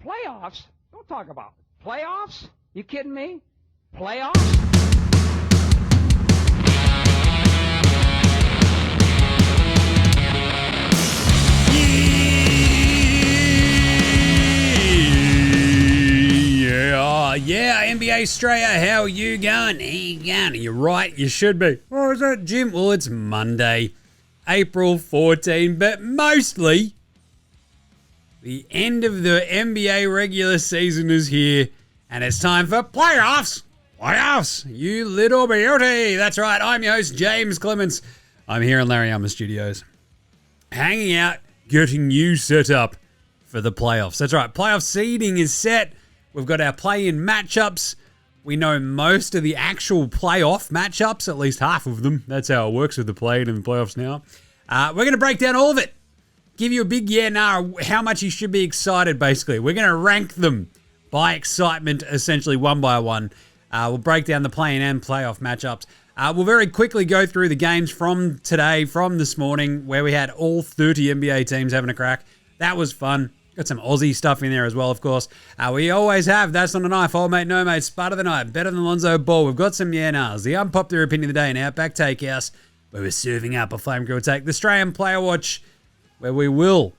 Playoffs? Don't talk about it. Playoffs? You kidding me? Playoffs? Yeah, NBA Straya, how are you going? How you going? You're right, you should be. Or is that, Jim? Well, it's Monday, April 14, but mostly the end of the NBA regular season is here, and it's time for playoffs. Playoffs, you little beauty. That's right, I'm your host, James Clements. I'm here in Larry Elmer Studios, hanging out, getting you set up for the playoffs. That's right, playoff seeding is set. We've got our play-in matchups. We know most of the actual playoff matchups, at least half of them. That's how it works with the play-in and the playoffs now. We're going to break down all of it. Give you a big how much you should be excited, basically. We're going to rank them by excitement, essentially one by one. We'll break down the play-in and playoff matchups. We'll very quickly go through the games from today, from this morning, where we had all 30 NBA teams having a crack. That was fun. Got some Aussie stuff in there as well, of course. We always have That's Not a Knife, Old Mate, No Mate, Spud of the Night, Better Than Lonzo Ball. We've got some nahs, the Unpopular Opinion of the Day, and Outback Takehouse, where we're serving up a Flame Grill Take, the Australian Player Watch, where we will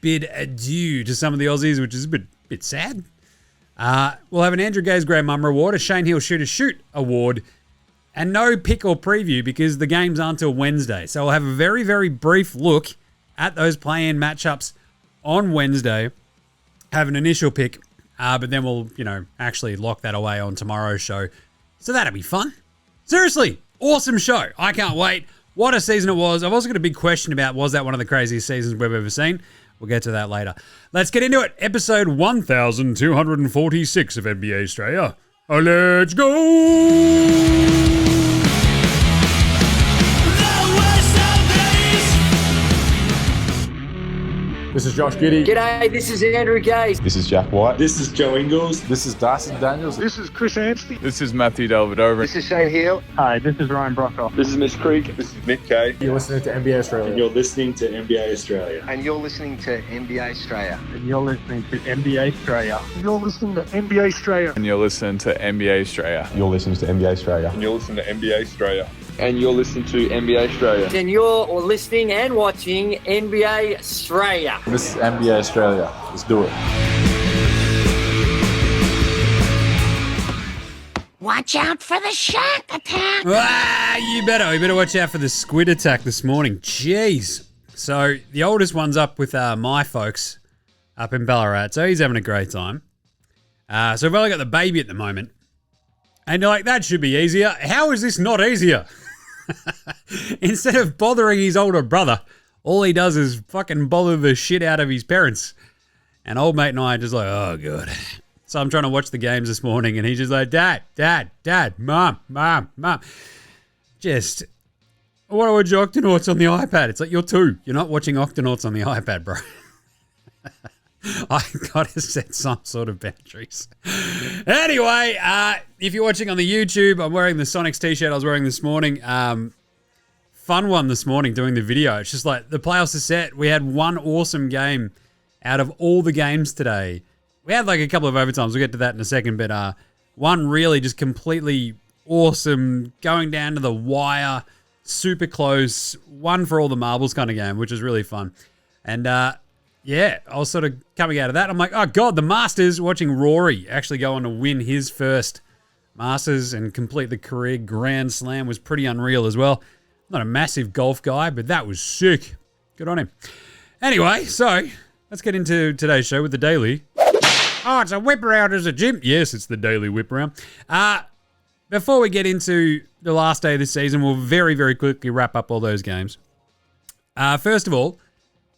bid adieu to some of the Aussies, which is a bit sad. We'll have an Andrew Gaze Grey Mum Award, a Shane Hill Shoot a Shoot Award, and no pick or preview because the games aren't until Wednesday. So we'll have a very, very brief look at those play-in matchups on Wednesday, have an initial pick, but then we'll, actually lock that away on tomorrow's show. So that'll be fun. Seriously, awesome show. I can't wait. What a season it was. I've also got a big question about, was that one of the craziest seasons we've ever seen? We'll get to that later. Let's get into it. Episode 1246 of NBA Straya. Let's go! This is Josh Giddey. G'day, this is Andrew Gaze. This is Jack White. This is Joe Ingles. This is Darcy Daniels. This is Chris Anstey. This is Matthew Delvedova. This is Shane Hill. Hi, this is Ryan Brockhoff. This is Mitch Creek. This is Nick Kay. You're listening to NBA Australia. And you're listening to NBA Australia. And you're listening to NBA Straya. And you're listening to NBA Straya. And you're listening to NBA Straya. And you're listening to NBA Straya. You're listening to NBA Straya. And you're listening to NBA Straya. And you're listening to NBA Straya. And you're listening and watching NBA Straya. This is NBA Australia. Let's do it. Watch out for the shark attack. You better watch out for the squid attack this morning. Jeez. So the oldest one's up with my folks up in Ballarat. So he's having a great time. So we've only got the baby at the moment. And you're like, that should be easier. How is this not easier? Instead of bothering his older brother, all he does is fucking bother the shit out of his parents. And old mate and I are just like, oh, God. So I'm trying to watch the games this morning, and he's just like, Dad, Mom. Just, what are your Octonauts on the iPad? It's like, you're 2. You're not watching Octonauts on the iPad, bro. I gotta set some sort of boundaries. Anyway, if you're watching on the YouTube, I'm wearing the Sonics t-shirt I was wearing this morning. Fun one this morning doing the video. It's just like the playoffs are set. We had one awesome game out of all the games today. We had like a couple of overtimes. We'll get to that in a second, but one really just completely awesome, going down to the wire, super close, one for all the marbles kind of game, which is really fun. And yeah, I was sort of coming out of that. I'm like, oh, God, the Masters, watching Rory actually go on to win his first Masters and complete the career Grand Slam was pretty unreal as well. Not a massive golf guy, but that was sick. Good on him. Anyway, so let's get into today's show with the Daily. Oh, it's a whip round, is it, Jim? Yes, it's the Daily Whip Round. Before we get into the last day of this season, we'll very, very quickly wrap up all those games. First of all,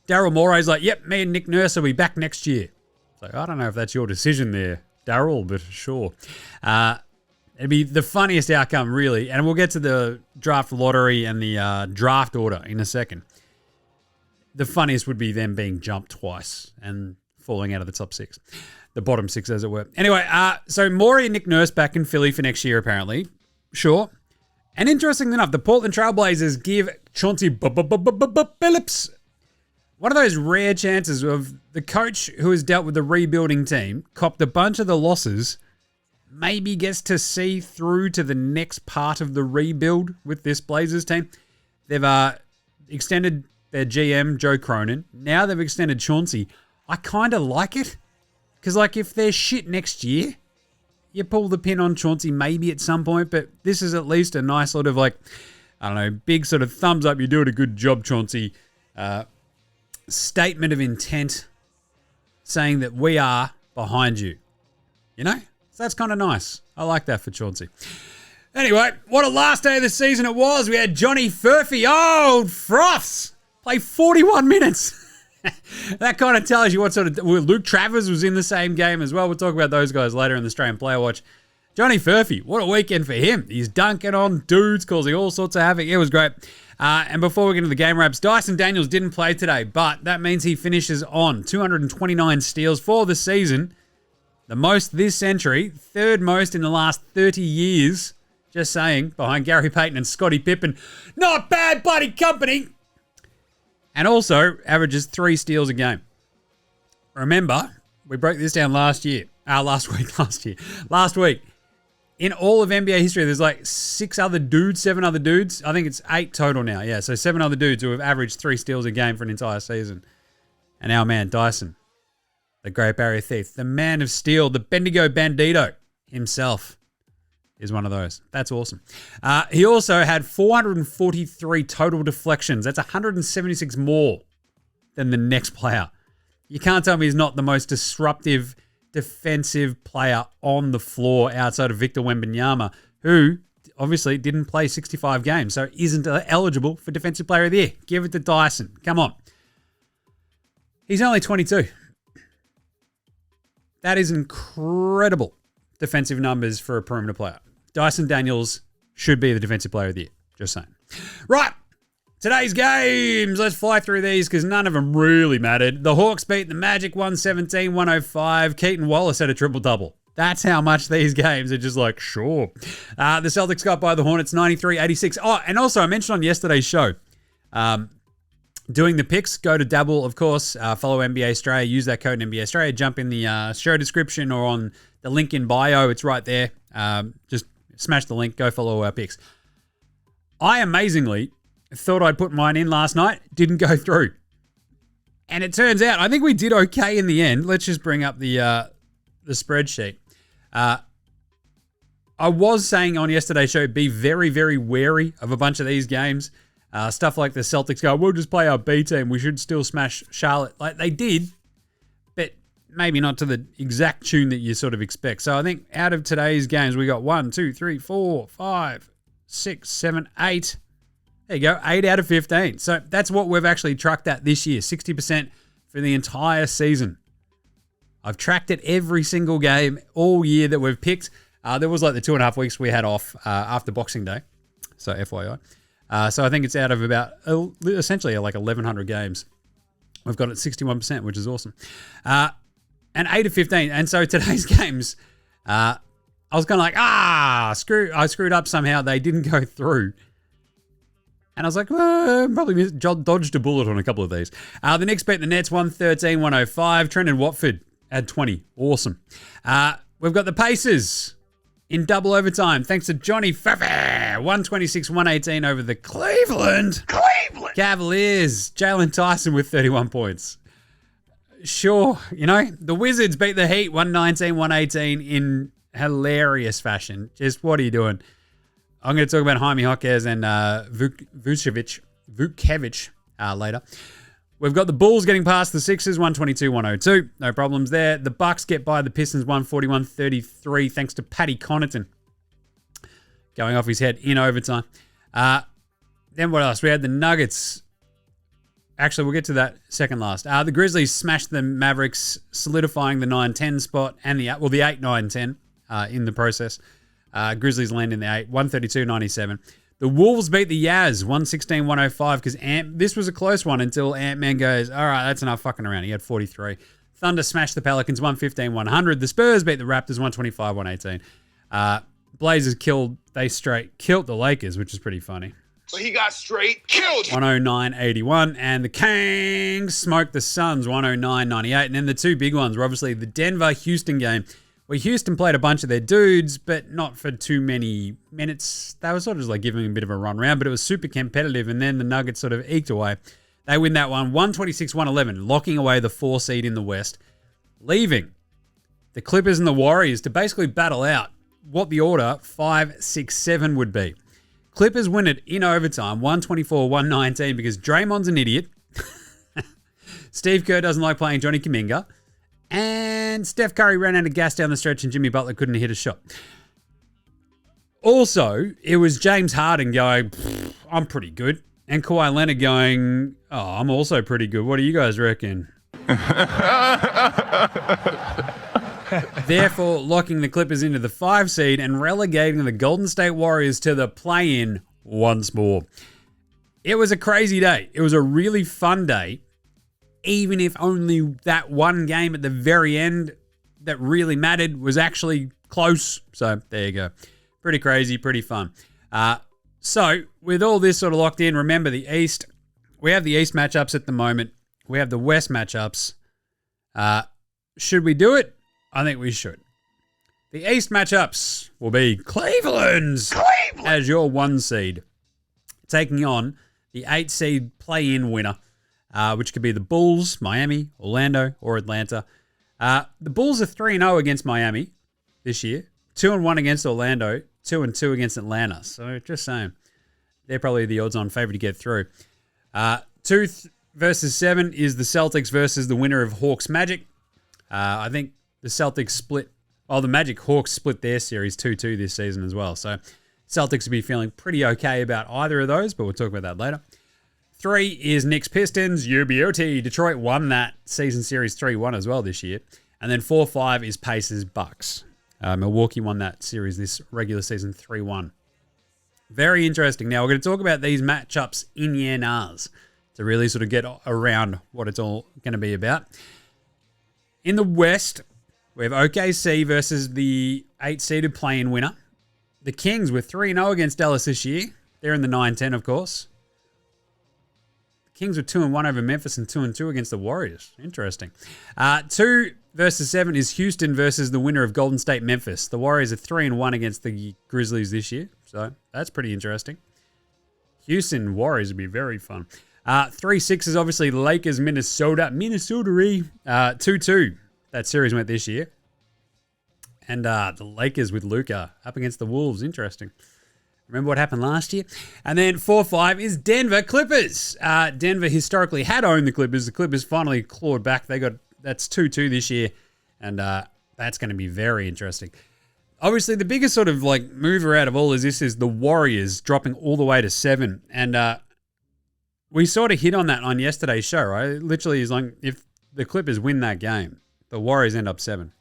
Daryl Morey's like, yep, me and Nick Nurse will be back next year. So I don't know if that's your decision there, Daryl, but sure. It'd be the funniest outcome, really. And we'll get to the draft lottery and the draft order in a second. The funniest would be them being jumped twice and falling out of the top 6. The bottom 6, as it were. Anyway, so Morey and Nick Nurse back in Philly for next year, apparently. Sure. And interestingly enough, the Portland Trailblazers give Chauncey Billups one of those rare chances of the coach who has dealt with the rebuilding team, copped a bunch of the losses, maybe gets to see through to the next part of the rebuild with this Blazers team. They've extended their GM, Joe Cronin. Now they've extended Chauncey. I kind of like it. Because, like, if they're shit next year, you pull the pin on Chauncey maybe at some point, but this is at least a nice sort of, like, I don't know, big sort of thumbs up. You're doing a good job, Chauncey. Statement of intent saying that we are behind you. You know? So that's kind of nice. I like that for Chauncey. Anyway, what a last day of the season it was. We had Johnny Furphy, old froths, play 41 minutes. That kind of tells you what sort of... Well, Luke Travers was in the same game as well. We'll talk about those guys later in the Australian Player Watch. Johnny Furphy, what a weekend for him. He's dunking on dudes, causing all sorts of havoc. It was great. And before we get into the game wraps, Dyson Daniels didn't play today, but that means he finishes on 229 steals for the season. The most this century, third most in the last 30 years. Just saying, behind Gary Payton and Scottie Pippen. Not bad bloody company. And also averages 3 steals a game. Remember, we broke this down last week. In all of NBA history, there's like 7 other dudes. I think it's 8 total now. Yeah, so 7 other dudes who have averaged 3 steals a game for an entire season. And our man, Dyson, the Great Barrier Thief, the man of steel, the Bendigo Bandito himself is one of those. That's awesome. He also had 443 total deflections. That's 176 more than the next player. You can't tell me he's not the most disruptive defensive player on the floor outside of Victor Wembanyama, who obviously didn't play 65 games, so isn't eligible for Defensive Player of the Year. Give it to Dyson. Come on. He's only 22. That is incredible defensive numbers for a perimeter player. Dyson Daniels should be the Defensive Player of the Year. Just saying. Right. Today's games. Let's fly through these because none of them really mattered. The Hawks beat the Magic 117-105. Keaton Wallace had a triple-double. That's how much these games are just like, sure. The Celtics got by the Hornets 93-86. Oh, and also I mentioned on yesterday's show, doing the picks, go to Dabble, of course. Follow NBA Straya. Use that code NBA Straya. Jump in the show description or on the link in bio. It's right there. Just smash the link. Go follow our picks. I amazingly thought I'd put mine in last night. Didn't go through. And it turns out, I think we did okay in the end. Let's just bring up the spreadsheet. I was saying on yesterday's show, be very, very wary of a bunch of these games. Stuff like the Celtics go, we'll just play our B team. We should still smash Charlotte. Like they did, but maybe not to the exact tune that you sort of expect. So I think out of today's games, we got 1, 2, 3, 4, 5, 6, 7, 8. There you go, 8 out of 15. So that's what we've actually tracked at this year, 60% for the entire season. I've tracked it every single game all year that we've picked. There was like the 2.5 weeks we had off after Boxing Day. So FYI. So I think it's out of about essentially like 1,100 games. We've got it 61%, which is awesome. And 8 of 15. And so today's games, I was kind of like, I screwed up somehow. They didn't go through. And I was like, probably dodged a bullet on a couple of these. The Knicks beat the Nets 113-105. Trendon Watford had 20. Awesome. We've got the Pacers in double overtime, thanks to Johnny Furphy. 126-118 over the Cleveland Cavaliers. Jalen Tyson with 31 points. Sure, you know, the Wizards beat the Heat 119-118 in hilarious fashion. Just what are you doing? I'm going to talk about Jaime Jaquez and Vukcevic later. We've got the Bulls getting past the Sixers, 122-102. No problems there. The Bucks get by the Pistons, 141-33, thanks to Paddy Connaughton going off his head in overtime. Then what else? We had the Nuggets. Actually, we'll get to that second last. The Grizzlies smashed the Mavericks, solidifying the 9-10 spot and the 8-9-10 in the process. Grizzlies land in the 8, 132-97. The Wolves beat the Jazz, 116-105, because this was a close one until Ant-Man goes, all right, that's enough fucking around. He had 43. Thunder smashed the Pelicans, 115-100. The Spurs beat the Raptors, 125-118. Blazers killed the Lakers, which is pretty funny. but he got straight killed. 109-81. And the Kings smoked the Suns 109-98. And then the two big ones were obviously the Denver-Houston game, where Houston played a bunch of their dudes, but not for too many minutes. They were sort of just like giving a bit of a run round, but it was super competitive. And then the Nuggets sort of eked away. They win that one 126-111, locking away the 4 seed in the West, leaving the Clippers and the Warriors to basically battle out what the order 5, 6, 7 would be. Clippers win it in overtime, 124-119, because Draymond's an idiot. Steve Kerr doesn't like playing Johnny Kuminga. And Steph Curry ran out of gas down the stretch and Jimmy Butler couldn't hit a shot. Also, it was James Harden going, I'm pretty good. And Kawhi Leonard going, oh, I'm also pretty good. What do you guys reckon? Therefore, locking the Clippers into the 5 seed and relegating the Golden State Warriors to the play-in once more. It was a crazy day. It was a really fun day, even if only that one game at the very end that really mattered was actually close. So there you go. Pretty crazy, pretty fun. So with all this sort of locked in, remember the East. We have the East matchups at the moment. We have the West matchups. Should we do it? I think we should. The East matchups will be Cleveland as your 1 seed, taking on the 8 seed play-in winner, which could be the Bulls, Miami, Orlando, or Atlanta. The Bulls are 3-0 against Miami this year, 2-1 against Orlando, 2-2 against Atlanta. So just saying, they're probably the odds-on favorite to get through. 2 versus 7 is the Celtics versus the winner of Hawks Magic. I think the Celtics split. Oh, the Magic Hawks split their series 2-2 this season as well. So Celtics will be feeling pretty okay about either of those, but we'll talk about that later. 3 is Knicks Pistons, UBOT. Detroit won that season series 3-1 as well this year. And then 4-5 is Pacers Bucks. Milwaukee won that series this regular season 3-1. Very interesting. Now, we're going to talk about these matchups in Yanars to really sort of get around what it's all going to be about. In the West, we have OKC versus the 8-seeded play-in winner. The Kings were 3-0 against Dallas this year. They're in the 9-10, of course. The Kings were 2-1 over Memphis and 2-2 against the Warriors. Interesting. 2 versus 7 is Houston versus the winner of Golden State Memphis. The Warriors are 3-1 against the Grizzlies this year. So that's pretty interesting. Houston Warriors would be very fun. 3-6 is obviously Lakers, Minnesota. Minnesota-y. 2-2. That series went this year. And the Lakers with Luka up against the Wolves. Interesting. Remember what happened last year? And then 4-5 is Denver Clippers. Denver historically had owned the Clippers. The Clippers finally clawed back. That's 2-2 this year. And that's going to be very interesting. Obviously, the biggest sort of like mover out of all is the Warriors dropping all the way to 7. And we sort of hit on that on yesterday's show, right? It literally is like if the Clippers win that game, the Warriors end up 7.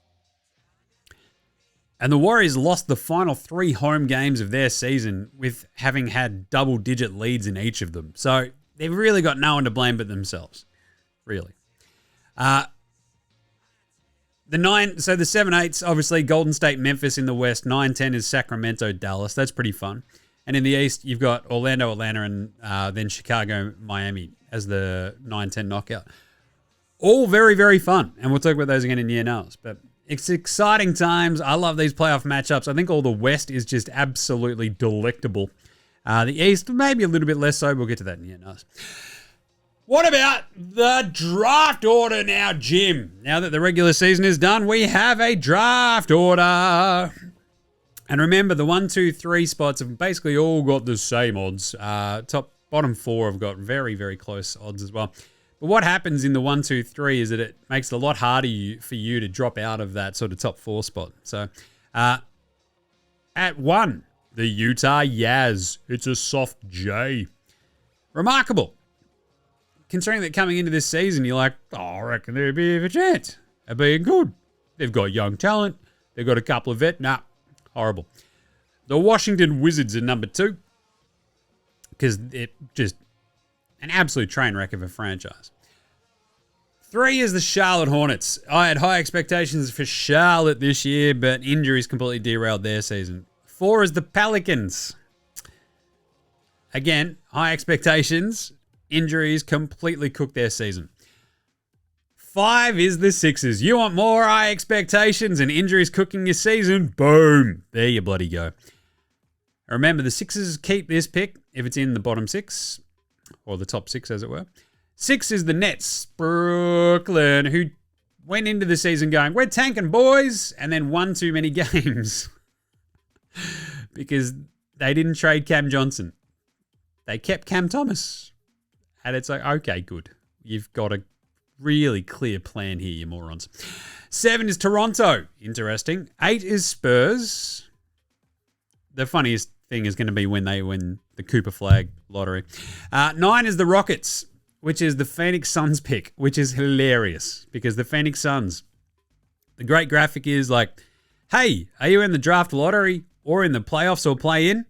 And the Warriors lost the final 3 home games of their season with having had double-digit leads in each of them. So they've really got no one to blame but themselves, really. The 7-8's obviously Golden State, Memphis in the West. 9-10 is Sacramento, Dallas. That's pretty fun. And in the East, you've got Orlando, Atlanta, and then Chicago, Miami as the 9-10 knockout. All very, very fun. And we'll talk about those again in year nows. But it's exciting times. I love these playoff matchups. I think all the West is just absolutely delectable. The East, maybe a little bit less so. We'll get to that in year nows. What about the draft order now, Jim? Now that the regular season is done, we have a draft order. And remember, the 1, 2, 3 spots have basically all got the same odds. Bottom 4 have got very, very close odds as well. But what happens in the 1, 2, 3 is that it makes it a lot harder for you to drop out of that sort of top 4 spot. So at 1, the Utah Jazz. It's a soft J. Remarkable. Considering that coming into this season, you're like, oh, I reckon there'd be a chance of being good. They've got young talent. They've got a couple of vet. Nah, horrible. The Washington Wizards are number 2 because they're just an absolute train wreck of a franchise. 3 is the Charlotte Hornets. I had high expectations for Charlotte this year, but injuries completely derailed their season. 4 is the Pelicans. again, high expectations. Injuries completely cooked their season. 5 is the Sixers. You want more high expectations and injuries cooking your season? Boom. There you bloody go. Remember, the Sixers keep this pick if it's in the bottom 6, or the top 6 as it were. 6 is the Nets, Brooklyn, who went into the season going, we're tanking, boys, and then won too many games because they didn't trade Cam Johnson. They kept Cam Thomas. And it's like, okay, good. You've got a really clear plan here, you morons. 7 is Toronto. Interesting. 8 is Spurs. The funniest thing is going to be when they win the Cooper Flag lottery. 9 is the Rockets, which is the Phoenix Suns pick, which is hilarious because the Phoenix Suns, the great graphic is like, hey, are you in the draft lottery or in the playoffs or play-in?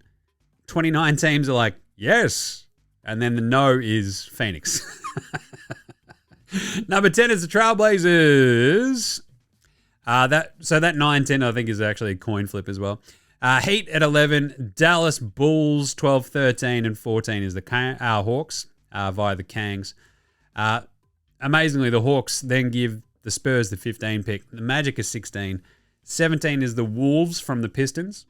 29 teams are like, yes. And then the no is Phoenix. Number 10 is the Trailblazers. That 9-10 I think is actually a coin flip as well. Heat at 11, Dallas Bulls 12-13, and 14 is the Hawks via the Kangs. Amazingly, the Hawks then give the Spurs the 15 pick. The Magic is 16. 17 is the Wolves from the Pistons.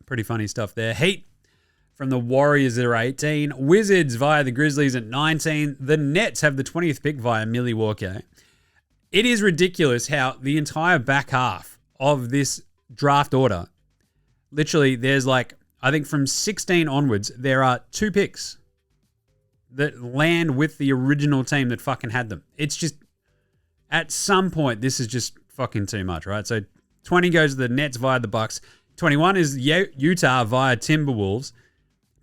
Pretty funny stuff there. Heat from the Warriors are 18. Wizards via the Grizzlies at 19. The Nets have the 20th pick via Milwaukee. It is ridiculous how the entire back half of this draft order, literally there's like, I think from 16 onwards, there are 2 picks that land with the original team that fucking had them. It's just, at some point, this is just fucking too much, right? So 20 goes to the Nets via the Bucks. 21 is Utah via Timberwolves.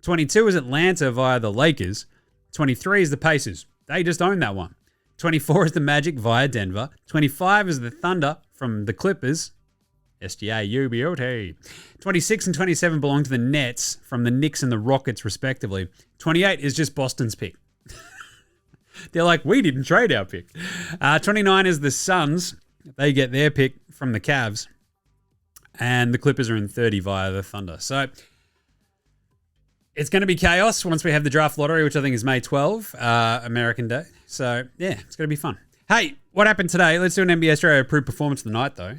22 is Atlanta via the Lakers. 23 is the Pacers. They just own that one. 24 is the Magic via Denver. 25 is the Thunder from the Clippers. SGA-UBOT. 26 and 27 belong to the Nets from the Knicks and the Rockets, respectively. 28 is just Boston's pick. They're like, we didn't trade our pick. 29 is the Suns. They get their pick from the Cavs. And the Clippers are in 30 via the Thunder. So it's going to be chaos once we have the draft lottery, which I think is May 12, American Day. So, yeah, it's going to be fun. Hey, what happened today? Let's do an NBA Straya approved performance of the night, though.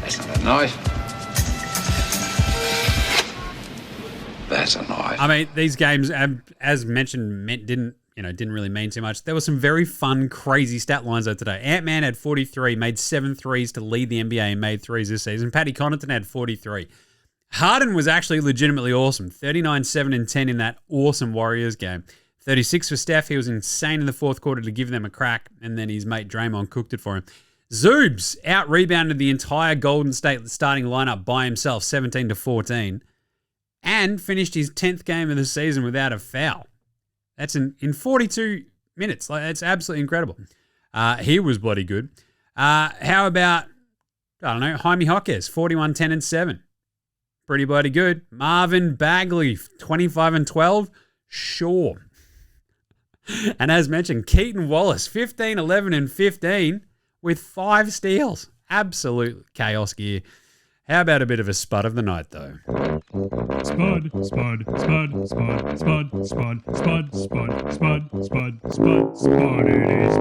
That's not a knife. That's a knife. I mean, these games, as mentioned, didn't really mean too much. There were some very fun, crazy stat lines though today. Ant-Man had 43, made 7 threes to lead the NBA and made threes this season. Paddy Connaughton had 43. Harden was actually legitimately awesome. 39, 7, and 10 in that awesome Warriors game. 36 for Steph. He was insane in the fourth quarter to give them a crack, and then his mate Draymond cooked it for him. Zoobs out-rebounded the entire Golden State starting lineup by himself, 17-14, and finished his 10th game of the season without a foul. That's in 42 minutes. Like, that's absolutely incredible. He was bloody good. How about, I don't know, Jaime Jaquez, 41, 10, and 7. Pretty bloody good. Marvin Bagley, 25 and 12. Sure. And as mentioned, Keaton Wallace, 15, 11, and 15 with 5 steals. Absolute chaos gear. How about a bit of a spud of the night, though? Spud, spud, spud, spud, spud, spud, spud, spud, spud, spud, spud, spud, it is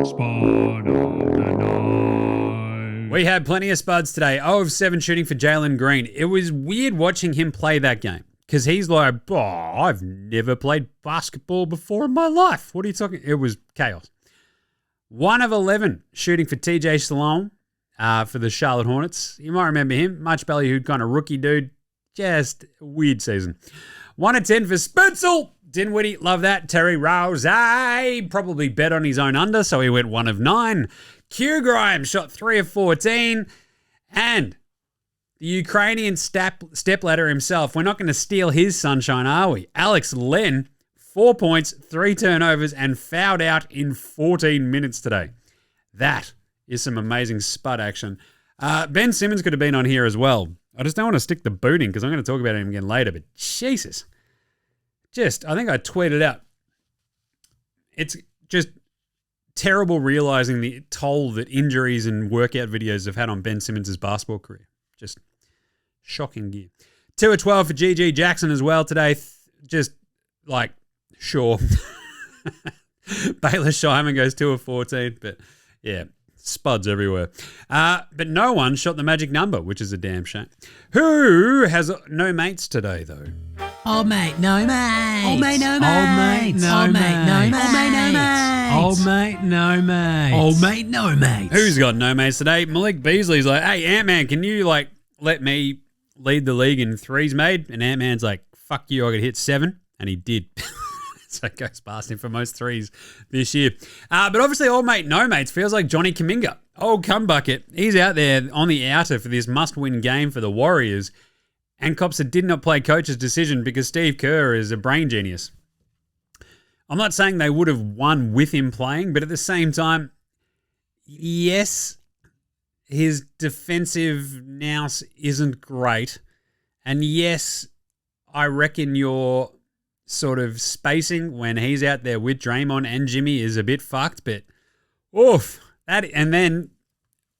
spud of the night. We had plenty of spuds today. 0 of 7 shooting for Jalen Green. It was weird watching him play that game because he's like, I've never played basketball before in my life. What are you talking? It was chaos. 1 of 11 shooting for TJ Sloan. For the Charlotte Hornets. You might remember him. Much ballyhooed kind of rookie dude. Just weird season. 1 of 10 for Spitzel. Dinwiddie, love that. Terry Rouse, probably bet on his own under, so he went 1 of 9. Q Grime shot 3 of 14. And the Ukrainian stepladder himself, we're not going to steal his sunshine, are we? Alex Len, 4 points, 3 turnovers, and fouled out in 14 minutes today. That is some amazing spud action. Ben Simmons could have been on here as well. I just don't want to stick the boot in because I'm going to talk about him again later, but Jesus. I think I tweeted out. It's just terrible realizing the toll that injuries and workout videos have had on Ben Simmons' basketball career. Just shocking gear. 2 of 12 for GG Jackson as well today. Just like, sure. Baylor Scheiman goes 2 of 14, but yeah, spuds everywhere. But no one shot the magic number, which is a damn shame. Who has no mates today, though? Old mate, no mates. Old mate, no mates. Old mate, no Old mates. mate, no mates. Old mate, no mates. Old mate, no mates. Old mate, no mates. Who's got no mates today? Malik Beasley's like, hey, Ant-Man, can you, like, let me lead the league in threes made? And Ant-Man's like, fuck you, I could hit 7. And he did. So it goes past him for most threes this year. But obviously, old mate, no mates feels like Johnny Kuminga. Old cumbucket. He's out there on the outer for this must-win game for the Warriors. And cops did not play coach's decision because Steve Kerr is a brain genius. I'm not saying they would have won with him playing, but at the same time, yes, his defensive nous isn't great. And yes, I reckon your sort of spacing when he's out there with Draymond and Jimmy is a bit fucked, but oof. And then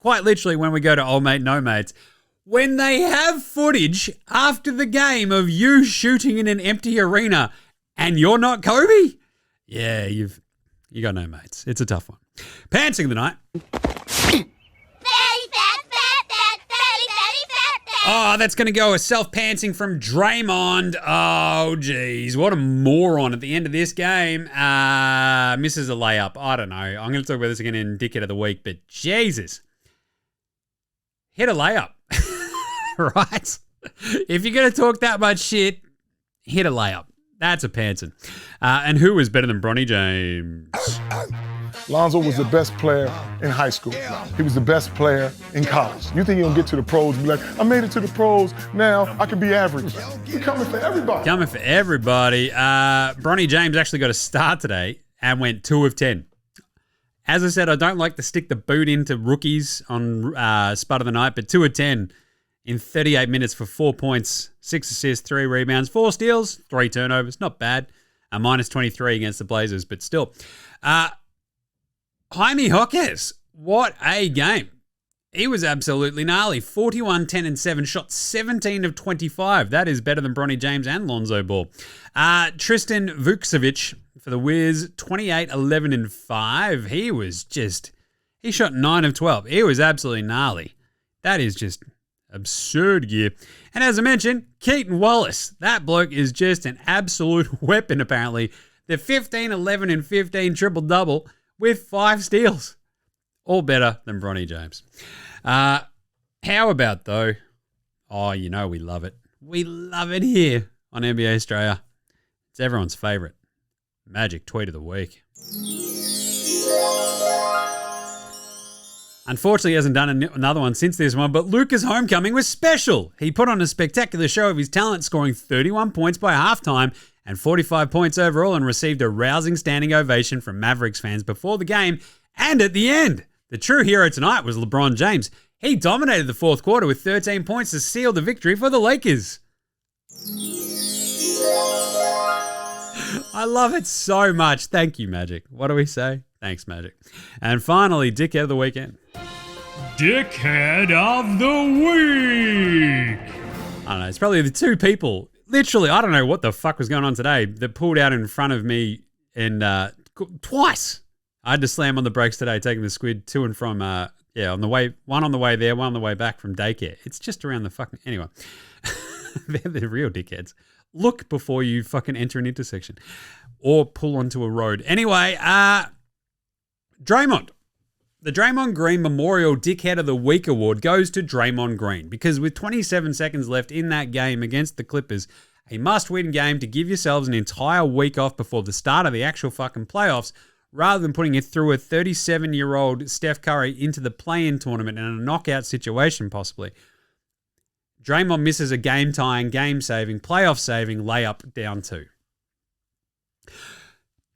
quite literally when we go to old mate, no mates, when they have footage after the game of you shooting in an empty arena and you're not Kobe, yeah, you got no mates. It's a tough one. Pantsing of the night. Oh, that's going to go a self-pantsing from Draymond. Oh, geez. What a moron at the end of this game. Misses a layup. I don't know. I'm going to talk about this again in Dickhead of the Week, but Jesus. Hit a layup. Right? If you're going to talk that much shit, hit a layup. That's a pantsing. And who was better than Bronny James? Lonzo was the best player in high school. He was the best player in college. You think he'll get to the pros and be like, I made it to the pros, now I can be average. He's coming for everybody. Coming for everybody. Bronny James actually got a start today and went 2 of 10. As I said, I don't like to stick the boot into rookies on Spud of the Night, but 2 of 10 in 38 minutes for 4 points, 6 assists, 3 rebounds, 4 steals, 3 turnovers. Not bad. Minus 23 against the Blazers, but still. Jaime Jaquez, what a game. He was absolutely gnarly. 41, 10, and 7, shot 17 of 25. That is better than Bronny James and Lonzo Ball. Tristan Vukcevic for the Wiz, 28, 11, and 5. He shot 9 of 12. He was absolutely gnarly. That is just absurd gear. And as I mentioned, Keaton Wallace. That bloke is just an absolute weapon, apparently. The 15, 11, and 15 triple-double with 5 steals. All better than Bronny James. How about, though? Oh, you know we love it. We love it here on NBA Straya. It's everyone's favourite. Magic Tweet of the Week. Unfortunately, he hasn't done another one since this one, but Luka's homecoming was special. He put on a spectacular show of his talent, scoring 31 points by halftime and 45 points overall, and received a rousing standing ovation from Mavericks fans before the game and at the end. The true hero tonight was LeBron James. He dominated the fourth quarter with 13 points to seal the victory for the Lakers. I love it so much. Thank you, Magic. What do we say? Thanks, Magic. And finally, Dickhead of the Weekend. Dickhead of the Week. I don't know. It's probably the two people, literally, I don't know what the fuck was going on today, that pulled out in front of me and twice. I had to slam on the brakes today, taking the squid to and from, on the way, one on the way there, one on the way back from daycare. It's just around the fucking, anyway. They're the real dickheads. Look before you fucking enter an intersection or pull onto a road. Anyway, Draymond. The Draymond Green Memorial Dickhead of the Week Award goes to Draymond Green because with 27 seconds left in that game against the Clippers, a must-win game to give yourselves an entire week off before the start of the actual fucking playoffs, rather than putting it through a 37-year-old Steph Curry into the play-in tournament in a knockout situation possibly. Draymond misses a game-tying, game-saving, playoff-saving layup down 2.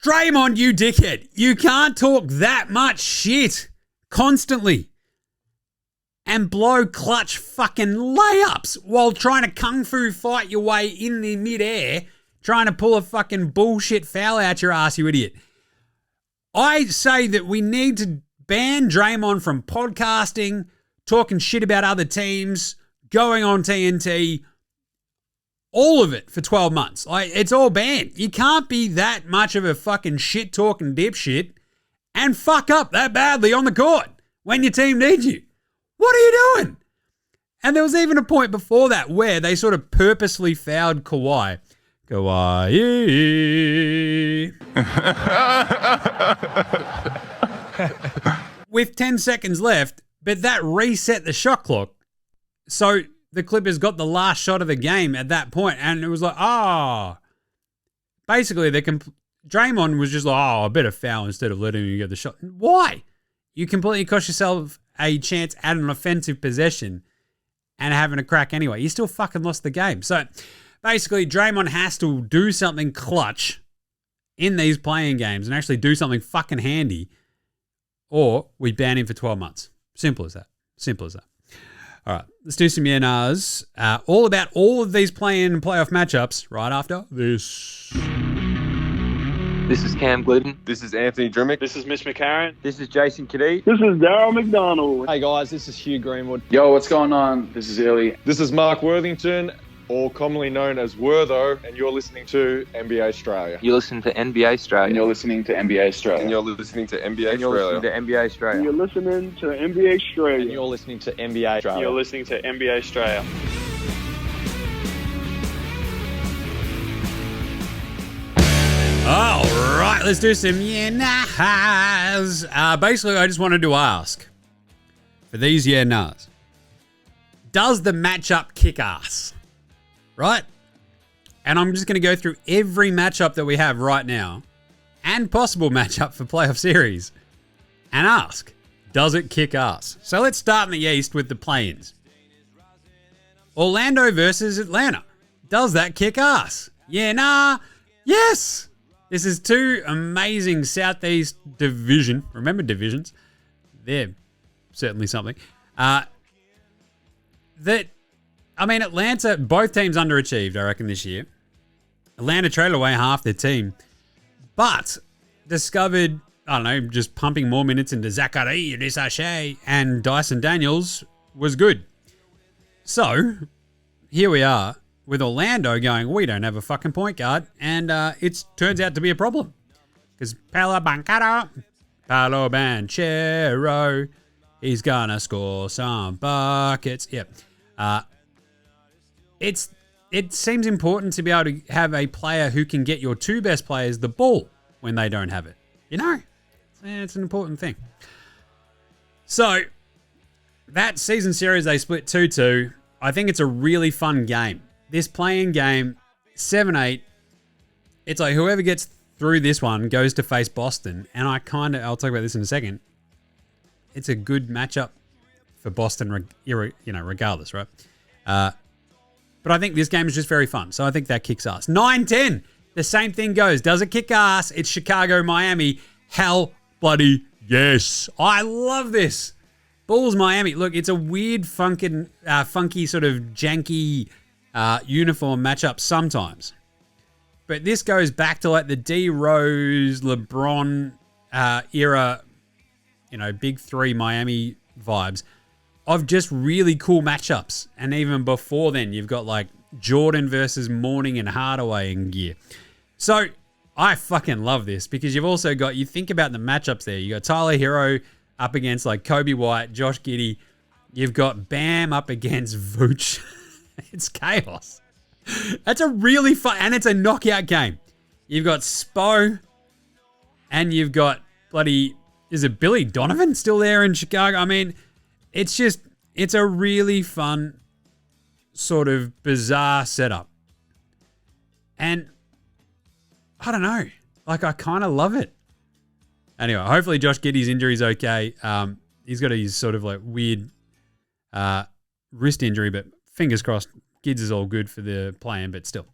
Draymond, you dickhead. You can't talk that much shit constantly and blow clutch fucking layups while trying to kung fu fight your way in the midair, trying to pull a fucking bullshit foul out your ass, you idiot. I say that we need to ban Draymond from podcasting, talking shit about other teams, going on TNT. All of it for 12 months. Like, it's all banned. You can't be that much of a fucking shit-talking dipshit and fuck up that badly on the court when your team needs you. What are you doing? And there was even a point before that where they sort of purposely fouled Kawhi. With 10 seconds left, but that reset the shot clock. So the Clippers got the last shot of the game at that point, and it was like, basically, Draymond was just like, I better foul instead of letting you get the shot. Why? You completely cost yourself a chance at an offensive possession and having a crack anyway. You still fucking lost the game. So basically, Draymond has to do something clutch in these playing games and actually do something fucking handy, or we ban him for 12 months. Simple as that. Simple as that. All right, let's do some YNRs. All about all of these play-in and playoff matchups right after this. This is Cam Glidden. This is Anthony Drimmick. This is Mitch McCarron. This is Jason Kadee. This is Daryl McDonald. Hey guys, this is Hugh Greenwood. Yo, what's going on? This is Illy. This is Mark Worthington, or commonly known as Wortho, and you're listening to NBA Straya. You listen to NBA Straya. And you're listening to NBA Straya. And you're listening to NBA And you're listening to Straya. NBA Straya. You're listening to NBA Straya. And you're listening to NBA Straya. You're listening to NBA Straya. All right, let's do some YNRs. Basically, I just wanted to ask, for these YNRs, does the matchup kick ass? Right? And I'm just going to go through every matchup that we have right now and possible matchup for playoff series and ask, does it kick ass? So let's start in the East with the play-ins. Orlando versus Atlanta. Does that kick ass? Yeah, nah, yes. This is two amazing Southeast division. Remember divisions? They're certainly something. Atlanta, both teams underachieved, I reckon, this year. Atlanta traded away half their team, but discovered, I don't know, just pumping more minutes into Zachary Desachet and Dyson Daniels was good. So, here we are with Orlando going, we don't have a fucking point guard, and it turns out to be a problem. Because Paolo Banchero, he's gonna score some buckets. Yep. It seems important to be able to have a player who can get your two best players the ball when they don't have it. You know? It's an important thing. So, that season series, they split 2-2. I think it's a really fun game. This play-in game, 7-8, it's like whoever gets through this one goes to face Boston. And I'll talk about this in a second. It's a good matchup for Boston, regardless, right? But I think this game is just very fun. So I think that kicks ass. 9-10, the same thing goes. Does it kick ass? It's Chicago, Miami. Hell bloody yes. I love this. Bulls, Miami. Look, it's a weird, funky sort of janky uniform matchup sometimes. But this goes back to like the D Rose, LeBron era, big three Miami vibes of just really cool matchups. And even before then, you've got like Jordan versus Mourning and Hardaway in gear. So I fucking love this because you've also got, you think about the matchups there. You got Tyler Hero up against like Kobe White, Josh Giddey. You've got Bam up against Vooch. It's chaos. That's a really fun, and it's a knockout game. You've got Spo, and you've got is it Billy Donovan still there in Chicago? I mean, it's a really fun sort of bizarre setup. And I don't know, I kind of love it. Anyway, hopefully Josh Giddey's injury's okay. He's got his sort of like weird wrist injury, but fingers crossed, Gids is all good for the play-in, but still.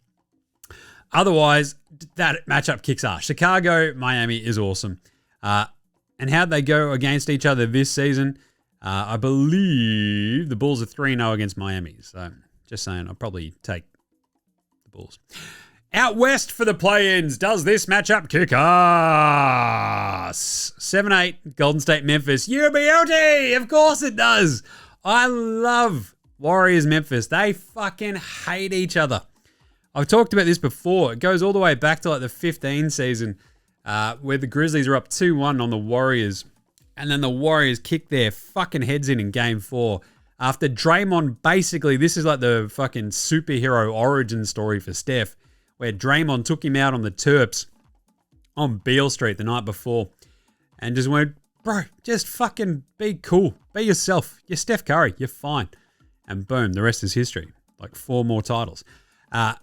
Otherwise, that matchup kicks ass. Chicago, Miami is awesome. And how'd they go against each other this season? I believe the Bulls are 3-0 against Miami. So, just saying, I'll probably take the Bulls. Out west for the play-ins. Does this matchup kick ass? 7-8, Golden State, Memphis. UBLT! Of course it does. I love Warriors, Memphis. They fucking hate each other. I've talked about this before. It goes all the way back to like the 15 season where the Grizzlies are up 2-1 on the Warriors. And then the Warriors kick their fucking heads in Game 4. After Draymond, basically, this is like the fucking superhero origin story for Steph, where Draymond took him out on the Terps on Beale Street the night before and just went, bro, just fucking be cool. Be yourself. You're Steph Curry. You're fine. And boom, the rest is history. Like 4 more titles. I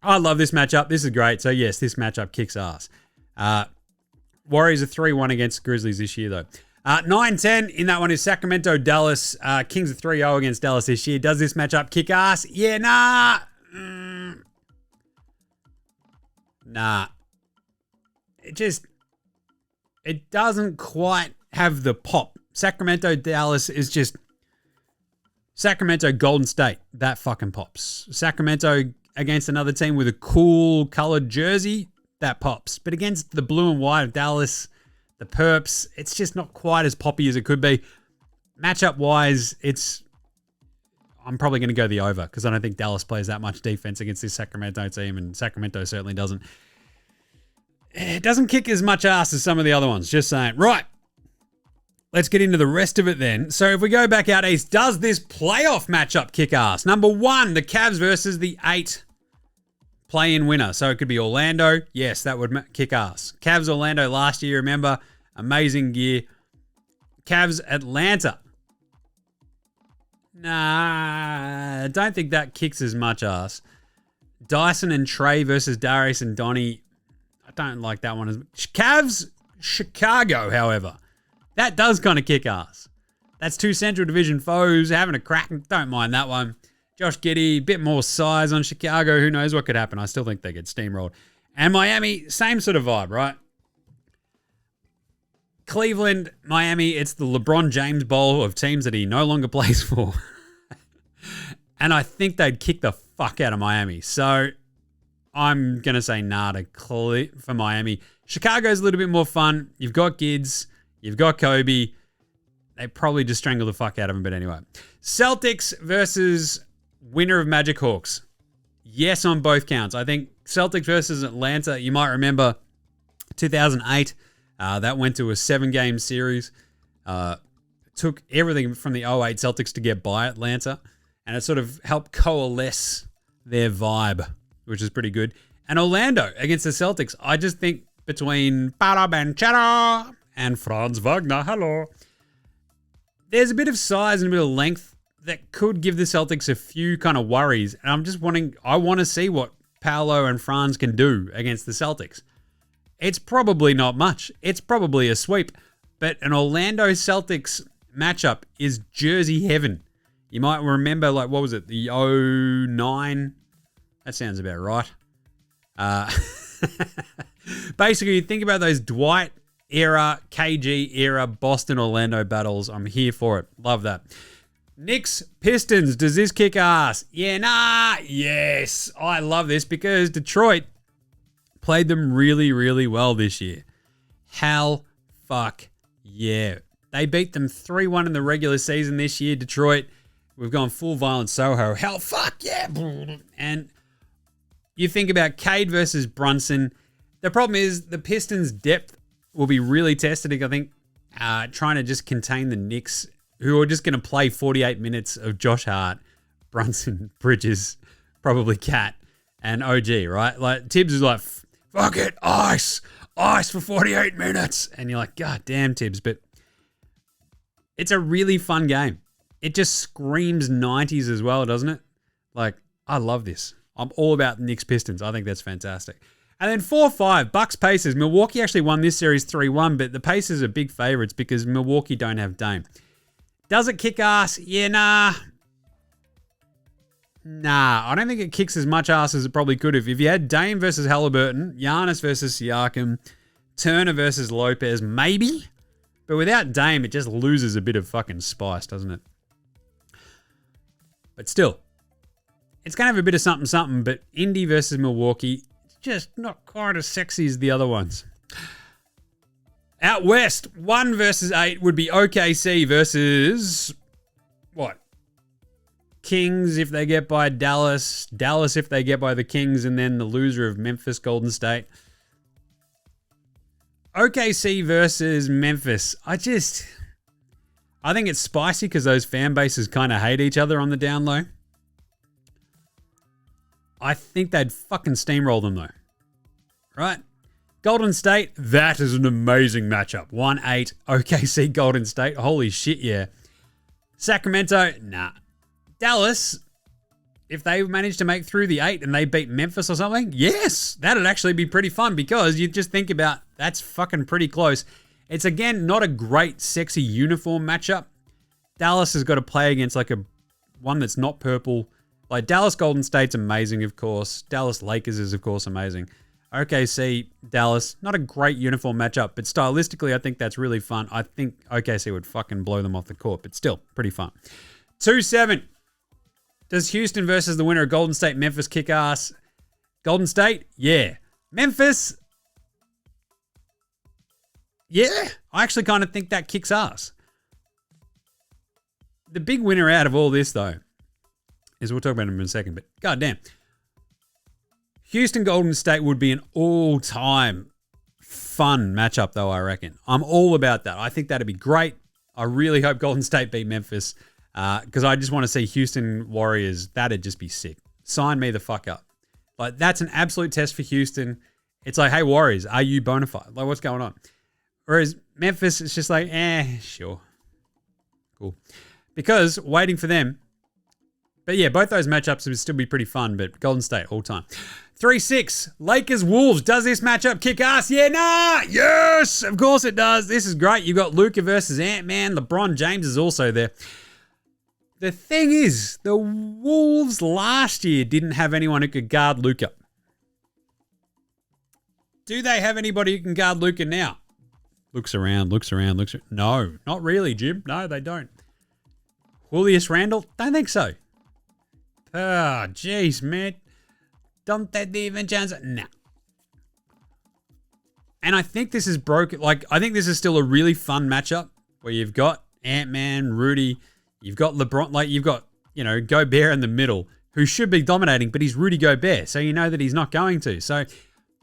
love this matchup. This is great. So, yes, this matchup kicks ass. Warriors are 3-1 against Grizzlies this year, though. 9-10 in that one is Sacramento, Dallas. Kings are 3-0 against Dallas this year. Does this matchup kick ass? Yeah, nah. Nah. It doesn't quite have the pop. Sacramento, Dallas is just Sacramento, Golden State. That fucking pops. Sacramento against another team with a cool colored jersey. That pops. But against the blue and white of Dallas, the Perps, it's just not quite as poppy as it could be. Matchup-wise, I'm probably going to go the over because I don't think Dallas plays that much defense against this Sacramento team, and Sacramento certainly doesn't. It doesn't kick as much ass as some of the other ones, just saying. Right, let's get into the rest of it then. So if we go back out east, does this playoff matchup kick ass? Number 1, the Cavs versus the 8 play-in winner. So it could be Orlando. Yes, that would kick ass. Cavs Orlando last year, remember? Amazing gear. Cavs Atlanta. Nah, I don't think that kicks as much ass. Dyson and Trey versus Darius and Donnie. I don't like that one as much. Cavs Chicago, however. That does kind of kick ass. That's 2 Central Division foes having a crack. Don't mind that one. Josh Giddey, bit more size on Chicago. Who knows what could happen? I still think they get steamrolled. And Miami, same sort of vibe, right? Cleveland, Miami, it's the LeBron James Bowl of teams that he no longer plays for. And I think they'd kick the fuck out of Miami. So I'm going to say nah for Miami. Chicago's a little bit more fun. You've got Gids. You've got Kobe. They probably just strangle the fuck out of him, but anyway. Celtics versus winner of Magic Hawks. Yes on both counts. I think Celtics versus Atlanta, you might remember 2008. That went to a 7-game series. Took everything from the 08 Celtics to get by Atlanta. And it sort of helped coalesce their vibe, which is pretty good. And Orlando against the Celtics. I just think between Paolo Banchero and Franz Wagner, hello, there's a bit of size and a bit of length that could give the Celtics a few kind of worries. And I want to see what Paolo and Franz can do against the Celtics. It's probably not much. It's probably a sweep. But an Orlando Celtics matchup is Jersey heaven. You might remember, like, what was it? The 09? That sounds about right. Basically, you think about those Dwight era, KG era, Boston, Orlando battles. I'm here for it. Love that. Knicks, Pistons. Does this kick ass? Yeah, nah. Yes. I love this because Detroit played them really, really well this year. Hell fuck yeah. They beat them 3-1 in the regular season this year, Detroit. We've gone full violent Soho. Hell fuck yeah. And you think about Cade versus Brunson. The problem is the Pistons' depth will be really tested, I think, trying to just contain the Knicks, who are just going to play 48 minutes of Josh Hart, Brunson, Bridges, probably Cat, and OG, right? Like, Tibbs is like, fuck it, ice for 48 minutes. And you're like, God damn, Tibbs. But it's a really fun game. It just screams 90s as well, doesn't it? Like, I love this. I'm all about Knicks Pistons. I think that's fantastic. And then 4-5, Bucks Pacers. Milwaukee actually won this series 3-1, but the Pacers are big favorites because Milwaukee don't have Dame. Does it kick ass? Yeah, nah. I don't think it kicks as much ass as it probably could have. If you had Dame versus Halliburton, Giannis versus Siakam, Turner versus Lopez, maybe. But without Dame, it just loses a bit of fucking spice, doesn't it? But still, it's going to have a bit of something, but Indy versus Milwaukee, it's just not quite as sexy as the other ones. Out west, 1 versus 8 would be OKC versus, what? Kings if they get by Dallas. Dallas if they get by the Kings, and then the loser of Memphis, Golden State. OKC versus Memphis. I think it's spicy because those fan bases kind of hate each other on the down low. I think they'd fucking steamroll them though. Right? Golden State, that is an amazing matchup. 1-8 OKC Golden State. Holy shit, yeah. Sacramento, nah. Dallas, if they manage to make through the 8 and they beat Memphis or something, yes, that'd actually be pretty fun because you just think about that's fucking pretty close. It's, again, not a great, sexy uniform matchup. Dallas has got to play against like one that's not purple. Like Dallas Golden State's amazing, of course. Dallas Lakers is, of course, amazing. OKC, Dallas, not a great uniform matchup, but stylistically, I think that's really fun. I think OKC would fucking blow them off the court, but still, pretty fun. 2-7. Does Houston versus the winner of Golden State, Memphis kick ass? Golden State? Yeah. Memphis? Yeah. I actually kind of think that kicks ass. The big winner out of all this, though, is we'll talk about him in a second, but goddamn. Houston Golden State would be an all-time fun matchup, though, I reckon. I'm all about that. I think that'd be great. I really hope Golden State beat Memphis because I just want to see Houston Warriors. That'd just be sick. Sign me the fuck up. Like, that's an absolute test for Houston. It's like, hey, Warriors, are you bona fide? Like, what's going on? Whereas Memphis, it's just like, sure. Cool. Because waiting for them. But yeah, both those matchups would still be pretty fun, but Golden State all time. 3-6, Lakers Wolves. Does this matchup kick ass? Yeah, nah. Yes, of course it does. This is great. You've got Luka versus Ant-Man. LeBron James is also there. The thing is, the Wolves last year didn't have anyone who could guard Luka. Do they have anybody who can guard Luka now? Looks around. No, not really, Jim. No, they don't. Julius Randle? Don't think so. Oh, jeez, man. Don't that even chance? Nah. And I think this is broken. Like, I think this is still a really fun matchup where you've got Ant-Man, Rudy, you've got LeBron, like you've got, Gobert in the middle, who should be dominating, but he's Rudy Gobert, so you know that he's not going to. So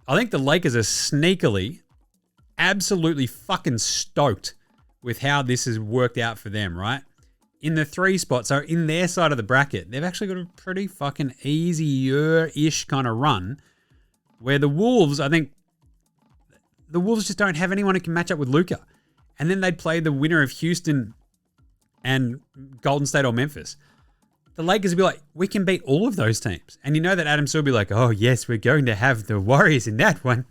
I think the Lakers are sneakily, absolutely fucking stoked with how this has worked out for them, right? In the 3 spot, so in their side of the bracket, they've actually got a pretty fucking easier-ish kind of run where the Wolves, I think, the Wolves just don't have anyone who can match up with Luka. And then they'd play the winner of Houston and Golden State or Memphis. The Lakers would be like, we can beat all of those teams. And you know that Adam Silver will be like, oh, yes, we're going to have the Warriors in that one.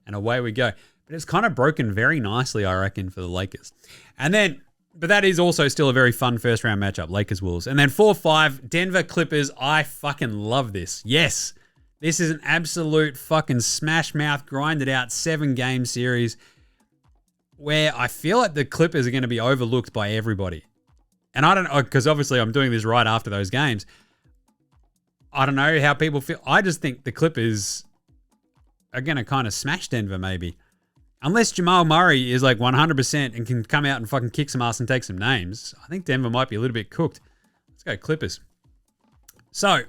And away we go. But it's kind of broken very nicely, I reckon, for the Lakers. And then... But that is also still a very fun first-round matchup, Lakers-Wolves. And then 4-5, Denver-Clippers. I fucking love this. Yes, this is an absolute fucking smash-mouth, grinded-out 7-game series where I feel like the Clippers are going to be overlooked by everybody. And I don't know, because obviously I'm doing this right after those games. I don't know how people feel. I just think the Clippers are going to kind of smash Denver, maybe. Unless Jamal Murray is like 100% and can come out and fucking kick some ass and take some names, I think Denver might be a little bit cooked. Let's go Clippers. So,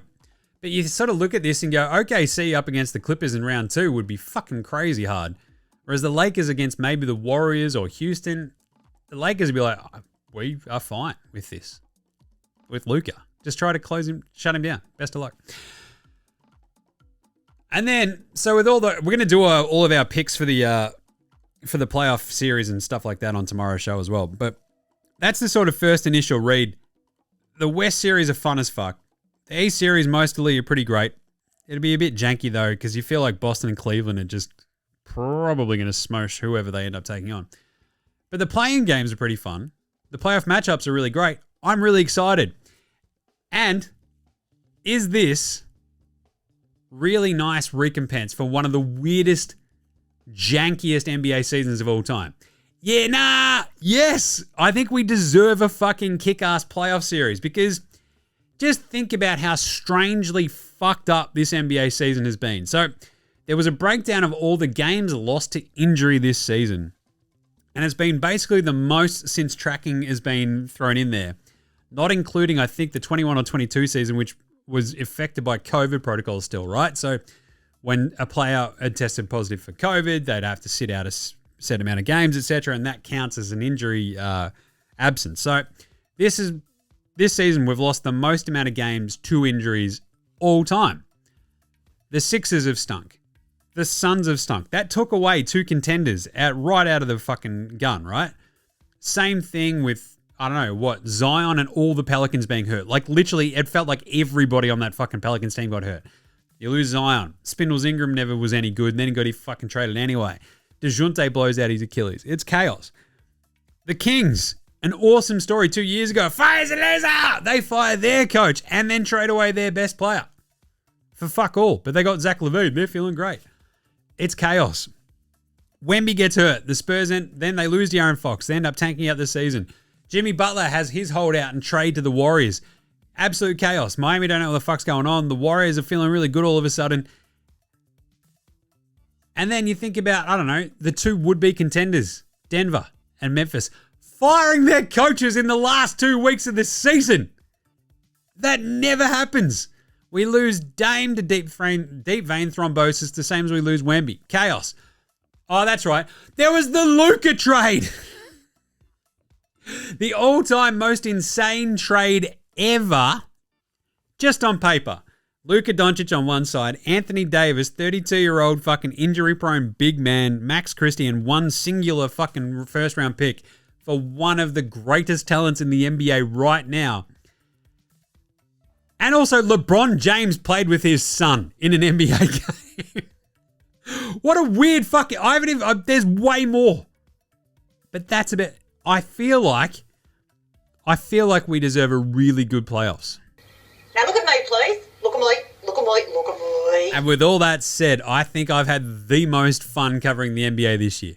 but you sort of look at this and go, OKC up against the Clippers in round 2 would be fucking crazy hard. Whereas the Lakers against maybe the Warriors or Houston, the Lakers would be like, oh, we are fine with this. With Luka. Just try to shut him down. Best of luck. And then, so with we're going to do all of our picks for the playoff series and stuff like that on tomorrow's show as well. But that's the sort of first initial read. The West series are fun as fuck. The East series mostly are pretty great. It'll be a bit janky though, because you feel like Boston and Cleveland are just probably going to smosh whoever they end up taking on. But the playing games are pretty fun. The playoff matchups are really great. I'm really excited. And is this really nice recompense for one of the weirdest, jankiest NBA seasons of all time? Yeah, nah, yes. I think we deserve a fucking kick-ass playoff series because just think about how strangely fucked up this NBA season has been. So there was a breakdown of all the games lost to injury this season. And it's been basically the most since tracking has been thrown in there. not including, I think, the 21 or 22 season, which was affected by COVID protocols still, right? So when a player had tested positive for COVID, they'd have to sit out a set amount of games, etc., and that counts as an injury absence. So this season, we've lost the most amount of games to injuries all time. The Sixers have stunk. The Suns have stunk. That took away 2 contenders right out of the fucking gun, right? Same thing with, I don't know, what, Zion and all the Pelicans being hurt. Like, literally, it felt like everybody on that fucking Pelicans team got hurt. You lose Zion. Spindles Ingram never was any good, and then he got fucking traded anyway. DeJounte blows out his Achilles. It's chaos. The Kings, an awesome story 2 years ago. Fires a loser! They fire their coach and then trade away their best player. For fuck all. But they got Zach LaVine. They're feeling great. It's chaos. Wemby gets hurt. The Spurs, then they lose De'Aaron Fox. They end up tanking out the season. Jimmy Butler has his holdout and trade to the Warriors. Absolute chaos. Miami don't know what the fuck's going on. The Warriors are feeling really good all of a sudden. And then you think about, I don't know, the 2 would-be contenders, Denver and Memphis, firing their coaches in the last 2 weeks of the season. That never happens. We lose Dame to deep vein thrombosis, the same as we lose Wemby. Chaos. Oh, that's right. There was the Luka trade. The all-time most insane trade ever, just on paper. Luka Doncic on one side, Anthony Davis, 32-year-old fucking injury-prone big man, Max Christie, and one singular fucking first-round pick for one of the greatest talents in the NBA right now. And also, LeBron James played with his son in an NBA game. What a weird fucking... there's way more. But that's a bit... I feel like we deserve a really good playoffs. Now look at me, please. Look at me. Look at me. Look at me. And with all that said, I think I've had the most fun covering the NBA this year.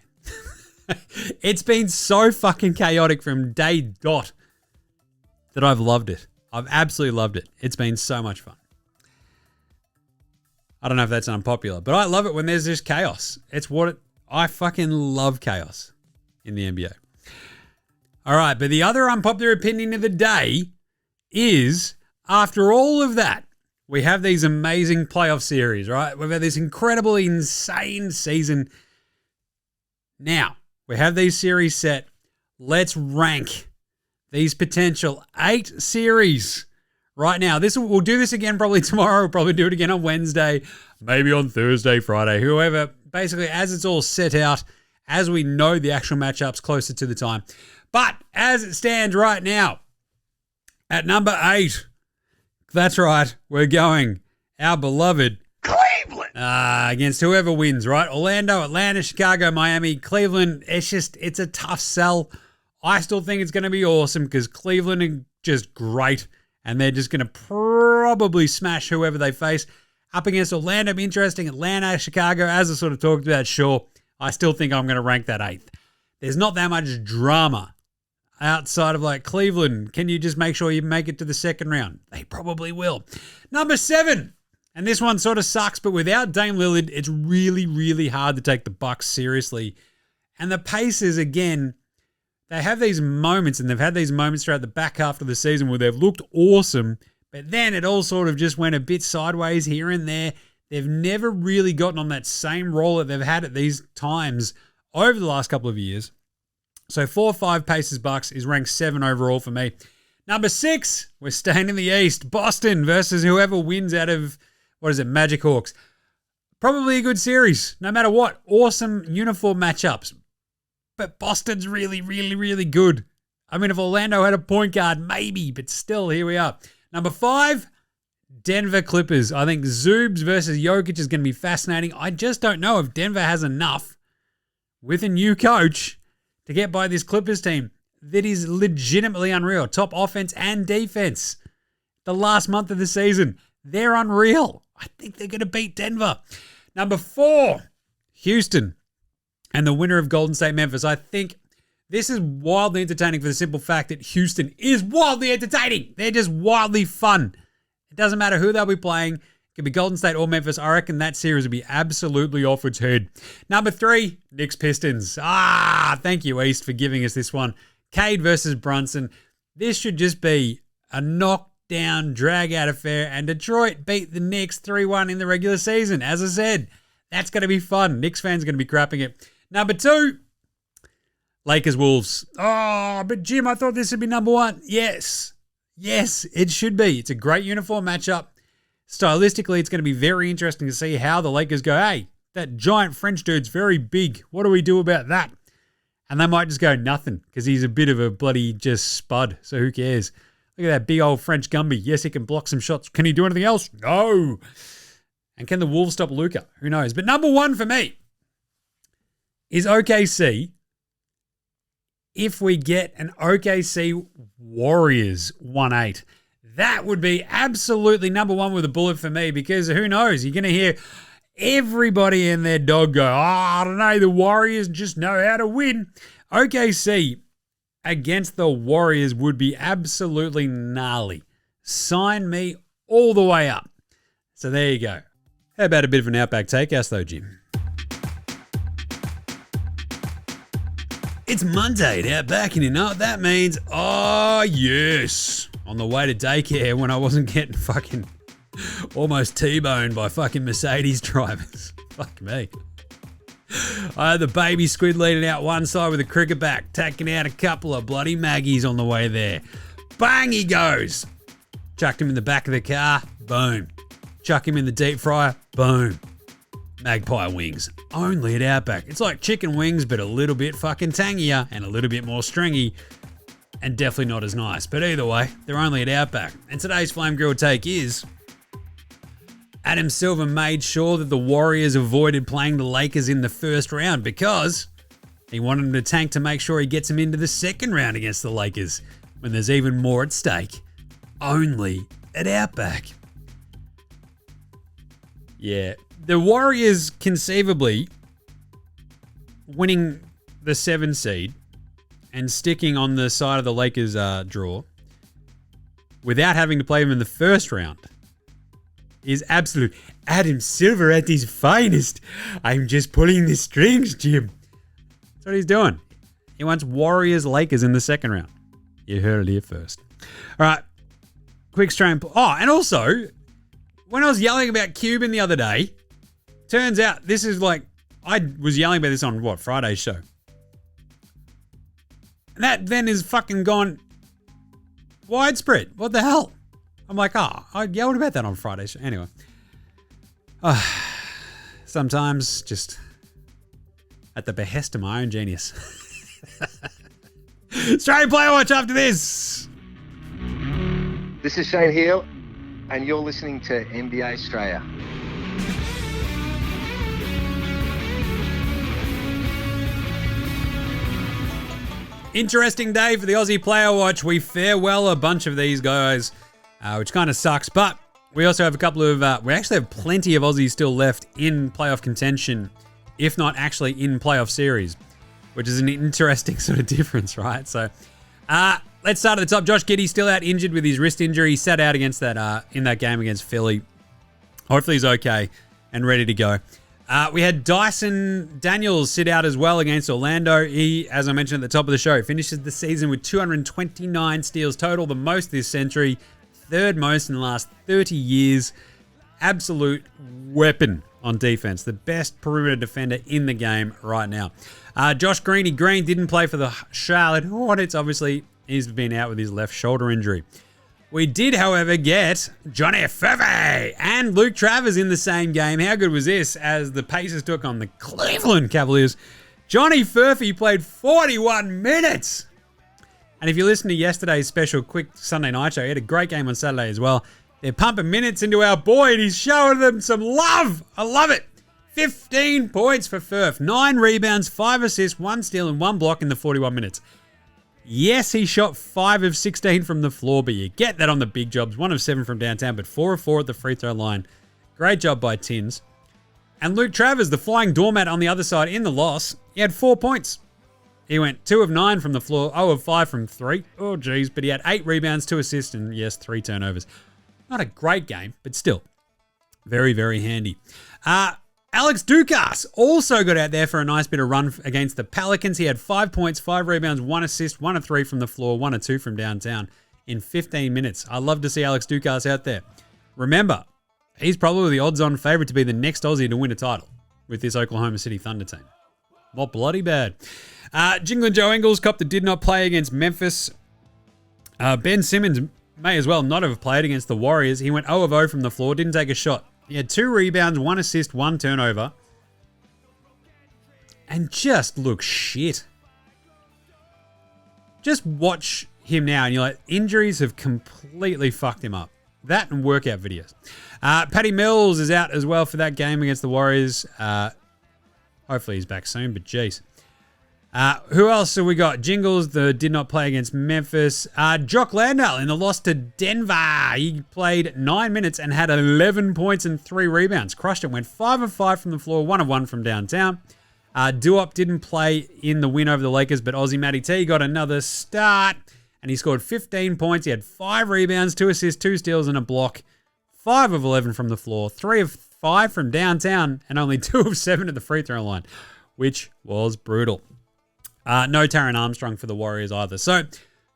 It's been so fucking chaotic from day dot that I've loved it. I've absolutely loved it. It's been so much fun. I don't know if that's unpopular, but I love it when there's just chaos. I fucking love chaos in the NBA. All right, but the other unpopular opinion of the day is, after all of that, we have these amazing playoff series, right? We've had this incredible, insane season. Now, we have these series set. Let's rank these potential 8 series right now. We'll do this again probably tomorrow. We'll probably do it again on Wednesday, maybe on Thursday, Friday, whoever. Basically, as it's all set out, as we know the actual matchups closer to the time. But as it stands right now, at number 8, that's right, we're going our beloved Cleveland against whoever wins, right? Orlando, Atlanta, Chicago, Miami, Cleveland. It's a tough sell. I still think it's going to be awesome because Cleveland are just great and they're just going to probably smash whoever they face. Up against Orlando, be interesting. Atlanta, Chicago, as I sort of talked about, sure. I still think I'm going to rank that 8th. There's not that much drama outside of like Cleveland. Can you just make sure you make it to the second round? They probably will. Number 7. And this one sort of sucks, but without Dame Lillard, it's really, really hard to take the Bucks seriously. And the Pacers, again, they have these moments, and they've had these moments throughout the back half of the season where they've looked awesome, but then it all sort of just went a bit sideways here and there. They've never really gotten on that same roll that they've had at these times over the last couple of years. So 4-5 Pacers Bucks is ranked 7 overall for me. Number 6, we're staying in the East. Boston versus whoever wins out of, Magic Hawks. Probably a good series, no matter what. Awesome uniform matchups. But Boston's really, really, really good. I mean, if Orlando had a point guard, maybe, but still, here we are. Number 5, Denver Clippers. I think Zoobs versus Jokic is going to be fascinating. I just don't know if Denver has enough with a new coach to get by this Clippers team that is legitimately unreal. Top offense and defense. The last month of the season, they're unreal. I think they're going to beat Denver. Number 4, Houston and the winner of Golden State Memphis. I think this is wildly entertaining for the simple fact that Houston is wildly entertaining. They're just wildly fun. It doesn't matter who they'll be playing. It could be Golden State or Memphis. I reckon that series will be absolutely off its head. Number 3, Knicks Pistons. Thank you, East, for giving us this one. Cade versus Brunson. This should just be a knockdown, drag-out affair, and Detroit beat the Knicks 3-1 in the regular season. As I said, that's going to be fun. Knicks fans are going to be crapping it. Number 2, Lakers-Wolves. Oh, but Jim, I thought this would be number 1. Yes, it should be. It's a great uniform matchup. Stylistically, it's going to be very interesting to see how the Lakers go, hey, that giant French dude's very big. What do we do about that? And they might just go nothing because he's a bit of a bloody just spud. So who cares? Look at that big old French Gumby. Yes, he can block some shots. Can he do anything else? No. And can the Wolves stop Luka? Who knows? But number 1 for me is OKC. If we get an OKC Warriors 1-8, that would be absolutely number 1 with a bullet for me because who knows? You're going to hear everybody and their dog go, I don't know, the Warriors just know how to win. OKC against the Warriors would be absolutely gnarly. Sign me all the way up. So there you go. How about a bit of an Outback Takehouse though, Jim? It's Monday at Outback, and you know what that means? Oh, yes. On the way to daycare when I wasn't getting fucking almost T-boned by fucking Mercedes drivers. Fuck me. I had the baby squid leaning out one side with a cricket bat, tacking out a couple of bloody Maggies on the way there. Bang, he goes. Chucked him in the back of the car. Boom. Chuck him in the deep fryer. Boom. Magpie wings. Only at Outback. It's like chicken wings, but a little bit fucking tangier and a little bit more stringy. And definitely not as nice. But either way, they're only at Outback. And today's Flame Grill take is Adam Silver made sure that the Warriors avoided playing the Lakers in the first round because he wanted them to tank to make sure he gets them into the second round against the Lakers when there's even more at stake. Only at Outback. Yeah. The Warriors conceivably winning the 7 seed and sticking on the side of the Lakers draw without having to play them in the first round is absolute Adam Silver at his finest. I'm just pulling the strings, Jim. That's what he's doing. He wants Warriors-Lakers in the second round. You heard it here first. All right. Quick strain. Oh, and also, when I was yelling about Cuban the other day, turns out this is like, I was yelling about this on Friday's show. And that then is fucking gone widespread. What the hell? I'm like, I yelled about that on Friday's show. Anyway. Sometimes just at the behest of my own genius. Australian Player Watch after this. This is Shane Heal, and you're listening to NBA Straya. Interesting day for the Aussie Player Watch. We farewell a bunch of these guys, which kind of sucks, but we also have a couple of, we actually have plenty of Aussies still left in playoff contention, if not actually in playoff series, which is an interesting sort of difference, right? So, let's start at the top. Josh Giddey still out injured with his wrist injury. He sat out against that, in that game against Philly. Hopefully he's okay and ready to go. We had Dyson Daniels sit out as well against Orlando. He, as I mentioned at the top of the show, finishes the season with 229 steals total, the most this century, third most in the last 30 years. Absolute weapon on defense. The best perimeter defender in the game right now. Josh Green didn't play for the Charlotte Hornets. Obviously, he's been out with his left shoulder injury. We did, however, get Johnny Furphy and Luke Travers in the same game. How good was this as the Pacers took on the Cleveland Cavaliers? Johnny Furphy played 41 minutes. And if you listen to yesterday's special quick Sunday night show, he had a great game on Saturday as well. They're pumping minutes into our boy and he's showing them some love. I love it. 15 points for Furph, 9 rebounds, 5 assists, 1 steal and 1 block in the 41 minutes. Yes, he shot 5 of 16 from the floor, but you get that on the big jobs. 1 of 7 from downtown, but 4 of 4 at the free throw line. Great job by Tins. And Luke Travers, the flying doormat on the other side in the loss, he had 4 points. He went 2 of 9 from the floor, 0 of 5 from 3. Oh, geez, but he had 8 rebounds, 2 assists, and yes, 3 turnovers. Not a great game, but still very, very handy. Alex Dukas also got out there for a nice bit of run against the Pelicans. He had 5 points, 5 rebounds, 1 assist, 1 of 3 from the floor, 1 of 2 from downtown in 15 minutes. I love to see Alex Dukas out there. Remember, he's probably the odds-on favourite to be the next Aussie to win a title with this Oklahoma City Thunder team. Not bloody bad. Jingling Joe Ingles copped that did not play against Memphis. Ben Simmons may as well not have played against the Warriors. He went 0 of 0 from the floor, didn't take a shot. He had 2 rebounds, 1 assist, 1 turnover. And just looks shit. Just watch him now and you're like, injuries have completely fucked him up. That and workout videos. Patty Mills is out as well for that game against the Warriors. Hopefully he's back soon, but geez. Who else have we got? Jingles did not play against Memphis. Jock Landale in the loss to Denver. He played 9 minutes and had 11 points and 3 rebounds. Crushed it. Went 5 of 5 from the floor, 1 of 1 from downtown. Duop didn't play in the win over the Lakers, but Aussie Matty T got another start. And he scored 15 points. He had 5 rebounds, 2 assists, 2 steals, and a block. 5 of 11 from the floor, 3 of 5 from downtown, and only 2 of 7 at the free throw line, which was brutal. No Taron Armstrong for the Warriors either. So,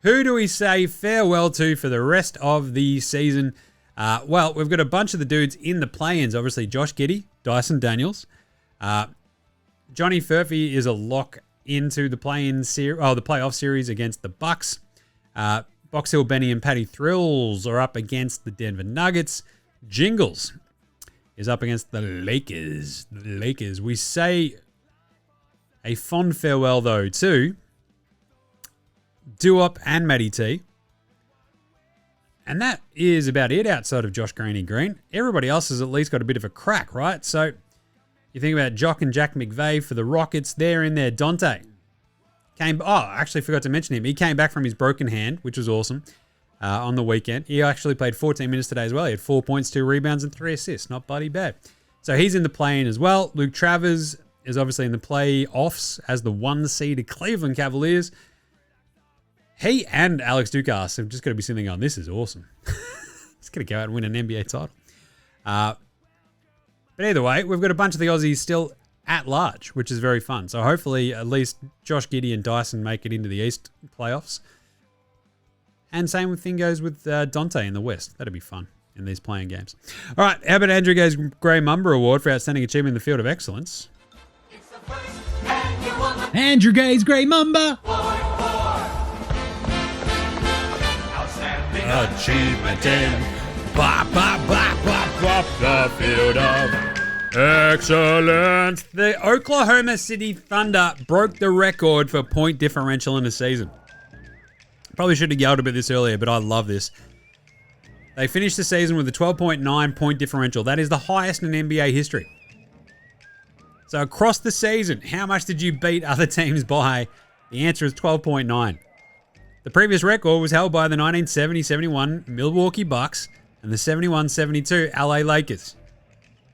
who do we say farewell to for the rest of the season? Well, we've got a bunch of the dudes in the play-ins. Obviously, Josh Giddey, Dyson Daniels. Johnny Furphy is a lock into the play-in the playoff series against the Bucks. Box Hill Benny and Patty Thrills are up against the Denver Nuggets. Jingles is up against the Lakers. We say a fond farewell, though, to Duop and Matty T. And that is about it outside of Josh Greeny Green. Everybody else has at least got a bit of a crack, right? So you think about Jock and Jack McVeigh for the Rockets. They're in there. Dante I actually forgot to mention him. He came back from his broken hand, which was awesome, on the weekend. He actually played 14 minutes today as well. He had 4 points, 2 rebounds, and 3 assists. Not bloody bad. So he's in the play-in as well. Luke Travers is obviously in the playoffs as the 1-seeded Cleveland Cavaliers. He and Alex Dukas have just got to be sitting on. This is awesome. He's going to go out and win an NBA title. But either way, we've got a bunch of the Aussies still at large, which is very fun. So hopefully at least Josh Giddey and Dyson make it into the East playoffs. And same thing goes with Dante in the West. That'd be fun in these playing games. All right, how about Andrew Gay's Gray MAMBA Award for Outstanding Achievement in the Field of Excellence? Andrew Gay's Grey Mamba. Achievement in the Field of Excellence. The Oklahoma City Thunder broke the record for point differential in a season. Probably should have yelled a bit this earlier, but I love this. They finished the season with a 12.9 point differential. That is the highest in NBA history. So across the season, how much did you beat other teams by? The answer is 12.9. The previous record was held by the 1970-71 Milwaukee Bucks and the 71-72 LA Lakers.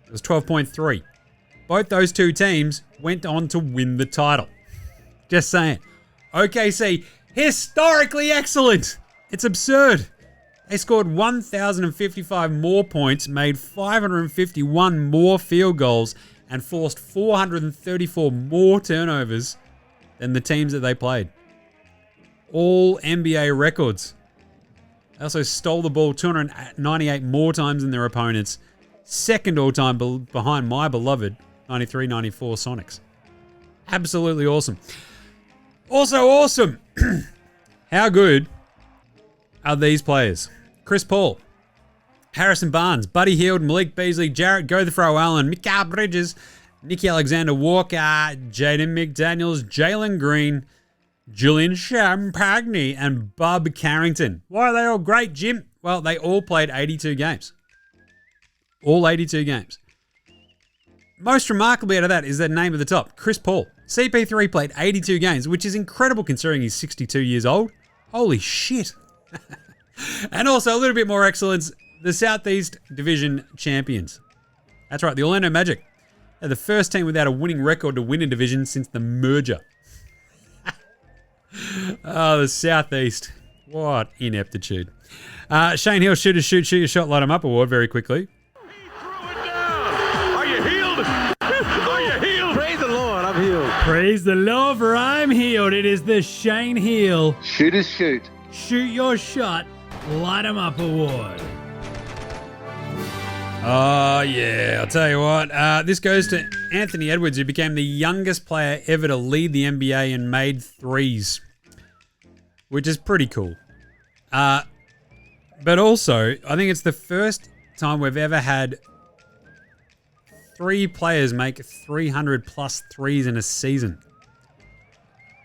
It was 12.3. Both those two teams went on to win the title. Just saying. OKC, historically excellent. It's absurd. They scored 1,055 more points, made 551 more field goals, and forced 434 more turnovers than the teams that they played. All NBA records. They also stole the ball 298 more times than their opponents. Second all-time behind my beloved 93-94 Sonics. Absolutely awesome. Also awesome. How good are these players? Chris Paul, Harrison Barnes, Buddy Hield, Malik Beasley, Jarrett Go-The-Throw Allen, Mikal Bridges, Nicky Alexander-Walker, Jaden McDaniels, Jalen Green, Julian Champagne, and Bub Carrington. Why are they all great, Jim? Well, they all played 82 games. All 82 games. Most remarkably out of that is the name at the top, Chris Paul. CP3 played 82 games, which is incredible considering he's 62 years old. Holy shit. And also a little bit more excellence, the Southeast Division champions. That's right, the Orlando Magic. They're the first team without a winning record to win a division since the merger. Oh, the Southeast. What ineptitude. Shane Hill, Shoot Your Shot, Light 'Em Up Award very quickly. Are you healed? Praise the Lord, for I'm healed. It is the Shane Heal Shooters shoot. Shoot Your Shot, Light 'em Up Award. Oh, yeah. I'll tell you what. This goes to Anthony Edwards, who became the youngest player ever to lead the NBA and made threes, which is pretty cool. But also, I think it's the first time we've ever had 3 players make 300 plus threes in a season,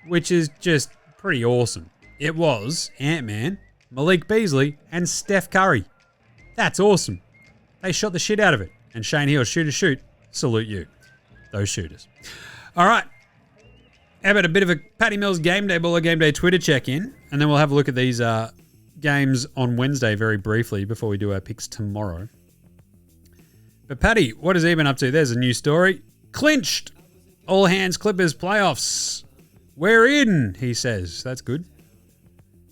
which is just pretty awesome. It was Ant-Man, Malik Beasley, and Steph Curry. That's awesome. They shot the shit out of it. And Shane Hill, shoot. Salute you, those shooters. All right. How about a bit of a Patty Mills Game Day Baller Game Day Twitter check-in, and then we'll have a look at these games on Wednesday very briefly before we do our picks tomorrow. But Patty, what has he been up to? There's a new story. Clinched. All hands Clippers playoffs. We're in, he says. That's good.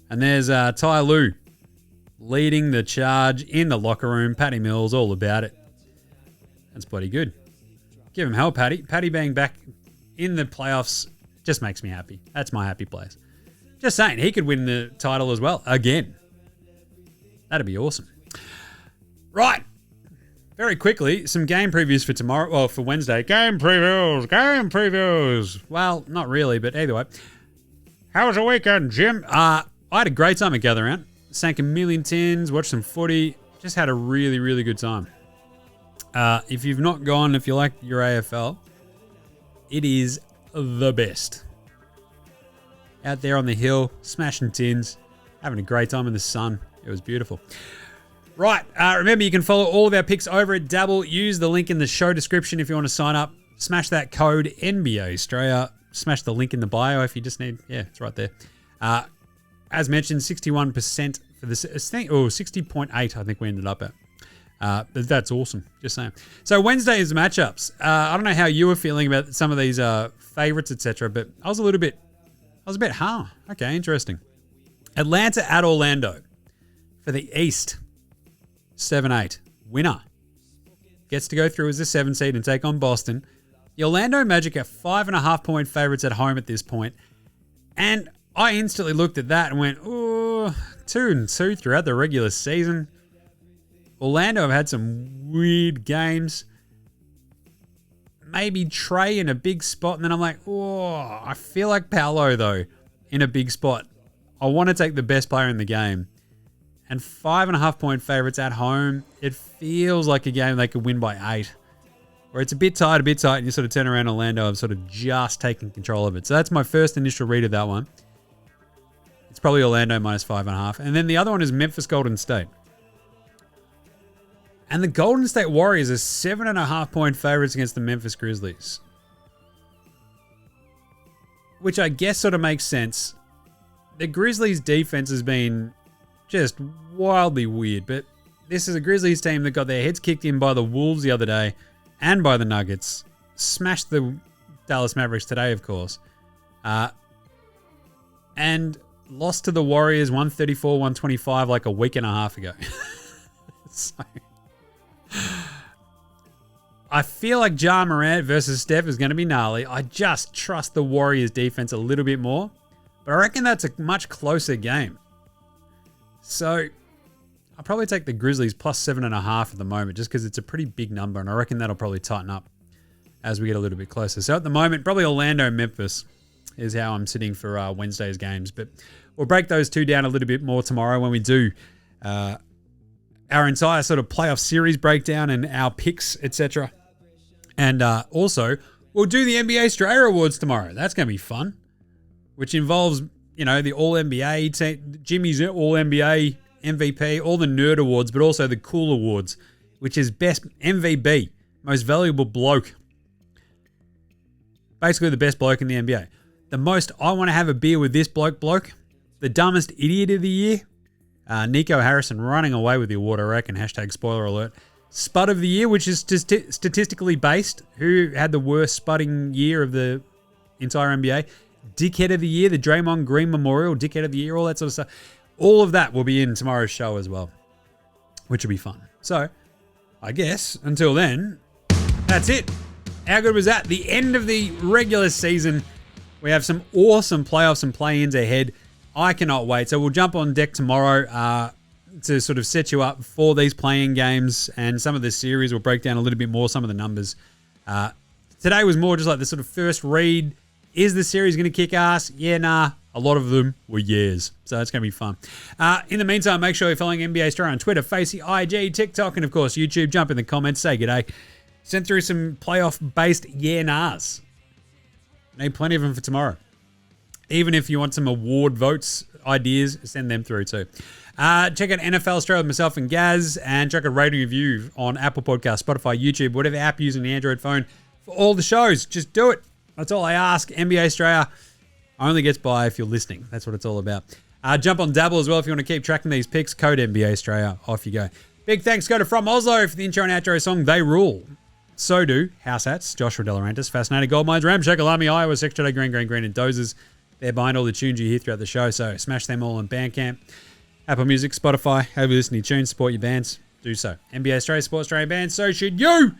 And there's Ty Lue leading the charge in the locker room. Patty Mills, all about it. That's bloody good. Give him hell, Patty. Patty being back in the playoffs just makes me happy. That's my happy place. Just saying, he could win the title as well. Again. That'd be awesome. Right. Very quickly, some game previews for tomorrow. Well, for Wednesday. Game previews. Well, not really, but either way. How was the weekend, Jim? I had a great time at Gather Round. Sank a million tins, watched some footy. Just had a really, really good time. If you've not gone, if you like your AFL, it is the best. Out there on the hill, smashing tins, having a great time in the sun. It was beautiful. Right, remember you can follow all of our picks over at Dabble. Use the link in the show description if you want to sign up. Smash that code NBA Straya. Smash the link in the bio if you just need. Yeah, it's right there. As mentioned, 61% for this thing, or 60.8 I think we ended up at. But that's awesome. Just saying. So Wednesday's matchups. I don't know how you were feeling about some of these favorites, etc. But I was a bit, okay, interesting. Atlanta at Orlando for the East. 7-8. Winner gets to go through as the 7 seed and take on Boston. The Orlando Magic are 5.5-point favorites at home at this point. And I instantly looked at that and went, oh, 2-2 throughout the regular season. Orlando have had some weird games. Maybe Trey in a big spot. And then I'm like, oh, I feel like Paolo, though, in a big spot. I want to take the best player in the game. And 5.5-point favorites at home, it feels like a game they could win by 8. Where it's a bit tight, and you sort of turn around Orlando have sort of just taken control of it. So that's my first initial read of that one. It's probably Orlando minus 5.5. And then the other one is Memphis Golden State. And the Golden State Warriors are 7.5-point favorites against the Memphis Grizzlies. Which I guess sort of makes sense. The Grizzlies' defense has been just wildly weird, but this is a Grizzlies team that got their heads kicked in by the Wolves the other day and by the Nuggets. Smashed the Dallas Mavericks today, of course. And lost to the Warriors 134-125 like a week and a half ago. So, I feel like Ja Morant versus Steph is going to be gnarly. I just trust the Warriors defense a little bit more. But I reckon that's a much closer game. So, I'll probably take the Grizzlies plus 7.5 at the moment just because it's a pretty big number, and I reckon that'll probably tighten up as we get a little bit closer. So, at the moment, probably Orlando-Memphis is how I'm sitting for Wednesday's games. But we'll break those two down a little bit more tomorrow when we do our entire sort of playoff series breakdown and our picks, etc. And also, we'll do the NBA Straya Awards tomorrow. That's going to be fun, which involves, you know, the All-NBA team, Jimmy's All-NBA MVP, all the nerd awards, but also the cool awards, which is best MVP, most valuable bloke. Basically the best bloke in the NBA. The most I want to have a beer with this bloke. The dumbest idiot of the year. Nico Harrison running away with the award, I reckon. Hashtag spoiler alert. Spud of the year, which is statistically based. Who had the worst spudding year of the entire NBA? Dickhead of the year, the Draymond Green Memorial, Dickhead of the year, all that sort of stuff. All of that will be in tomorrow's show as well, which will be fun. So, I guess, until then, that's it. How good was that? The end of the regular season. We have some awesome playoffs and play-ins ahead. I cannot wait. So we'll jump on deck tomorrow to sort of set you up for these play-in games and some of the series. We'll break down a little bit more some of the numbers. Today was more just like the sort of first read. Is the series going to kick ass? Yeah, nah. A lot of them were years. So it's going to be fun. In the meantime, make sure you're following NBA Straya on Twitter, Facey, IG, TikTok, and of course YouTube. Jump in the comments. Say g'day. Send through some playoff-based yeah nahs. Need plenty of them for tomorrow. Even if you want some award votes, ideas, send them through too. Check out NFL Australia with myself and Gaz, and check out rating review on Apple Podcasts, Spotify, YouTube, whatever app you're using the Android phone for all the shows. Just do it. That's all I ask. NBA Straya only gets by if you're listening. That's what it's all about. Jump on Dabble as well if you want to keep tracking these picks. Code NBA Straya. Off you go. Big thanks go to From Oslo for the intro and outro song, They Rule. So do House Hats, Joshua Delarantis, Fascinating Gold Mines, Ramshackle Army, Iowa, Secretary Green, and Dozers. They're behind all the tunes you hear throughout the show, so smash them all on Bandcamp, Apple Music, Spotify. However you listen to your tunes, support your bands, do so. NBA Straya, support Australian bands, so should you!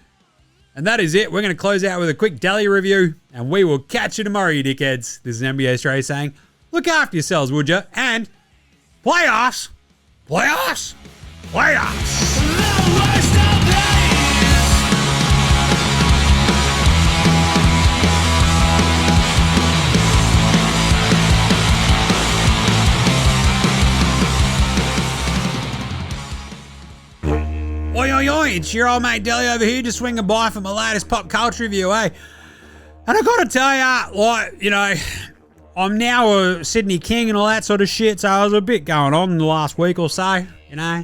And that is it. We're going to close out with a quick Daily review, and we will catch you tomorrow, you dickheads. This is NBA Straya saying, look after yourselves, would you? And playoffs! Playoffs! Playoffs! Oi, oi, oi, it's your old mate Delly over here, just swinging by for my latest pop culture review, eh? And I gotta tell ya, like, you know, I'm now a Sydney King and all that sort of shit, so there's a bit going on in the last week or so, you know?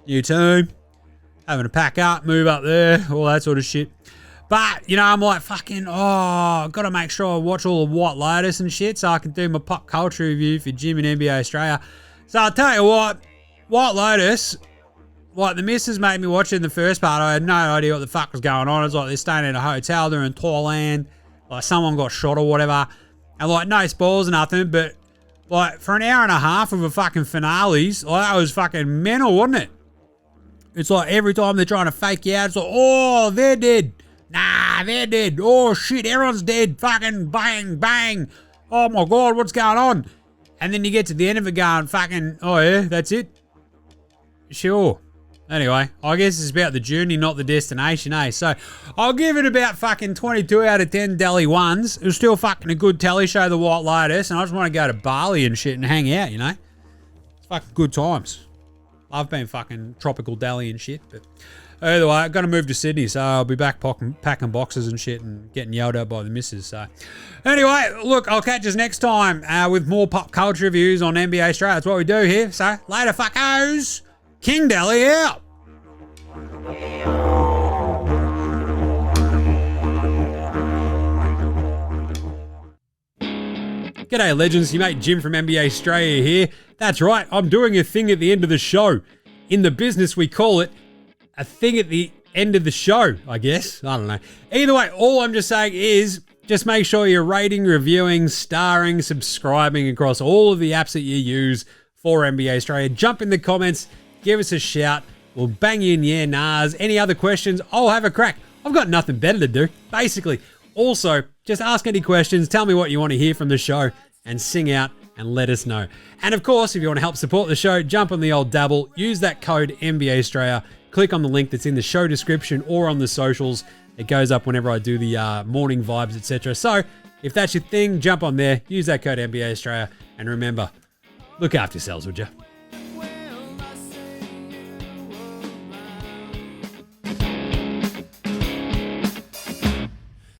New team, having to pack up, move up there, all that sort of shit. But, you know, I'm like, fucking, I've got to make sure I watch all the White Lotus and shit so I can do my pop culture review for Jim and NBA Straya. So I'll tell you what, White Lotus... Like, the missus made me watch it in the first part. I had no idea what the fuck was going on. It's like they're staying in a hotel. They're in Thailand. Like, someone got shot or whatever. And, like, no spoils or nothing. But, like, for an hour and a half of a fucking finales, like, that was fucking mental, wasn't it? It's like every time they're trying to fake you out, it's like, oh, they're dead. Nah, they're dead. Oh, shit, everyone's dead. Fucking bang, bang. Oh, my God, what's going on? And then you get to the end of it going, fucking, oh, yeah, that's it? Sure. Anyway, I guess it's about the journey, not the destination, eh? So, I'll give it about fucking 22 out of 10 Delhi ones. It was still fucking a good telly show, The White Lotus, and I just want to go to Bali and shit and hang out, you know? It's fucking good times. Love being fucking tropical Delhi and shit, but either way, I'm going to move to Sydney, so I'll be back packing boxes and shit and getting yelled at by the missus, so. Anyway, look, I'll catch us next time with more pop culture reviews on NBA Straya. That's what we do here, so later, fuckos! King Delhi out! G'day legends, your mate Jim from NBA Straya here. That's right, I'm doing a thing at the end of the show. In the business we call it a thing at the end of the show, I guess. I don't know. Either way, all I'm just saying is just make sure you're rating, reviewing, starring, subscribing across all of the apps that you use for NBA Straya. Jump in the comments, give us a shout. We'll bang you in yeah nahs. Any other questions? I'll have a crack. I've got nothing better to do, basically. Also, just ask any questions, tell me what you want to hear from the show, and sing out and let us know. And of course, if you want to help support the show, jump on the old dabble, use that code NBA Straya, click on the link that's in the show description or on the socials. It goes up whenever I do the morning vibes, etc. So, if that's your thing, jump on there, use that code NBA Straya, and remember, look after yourselves, would you?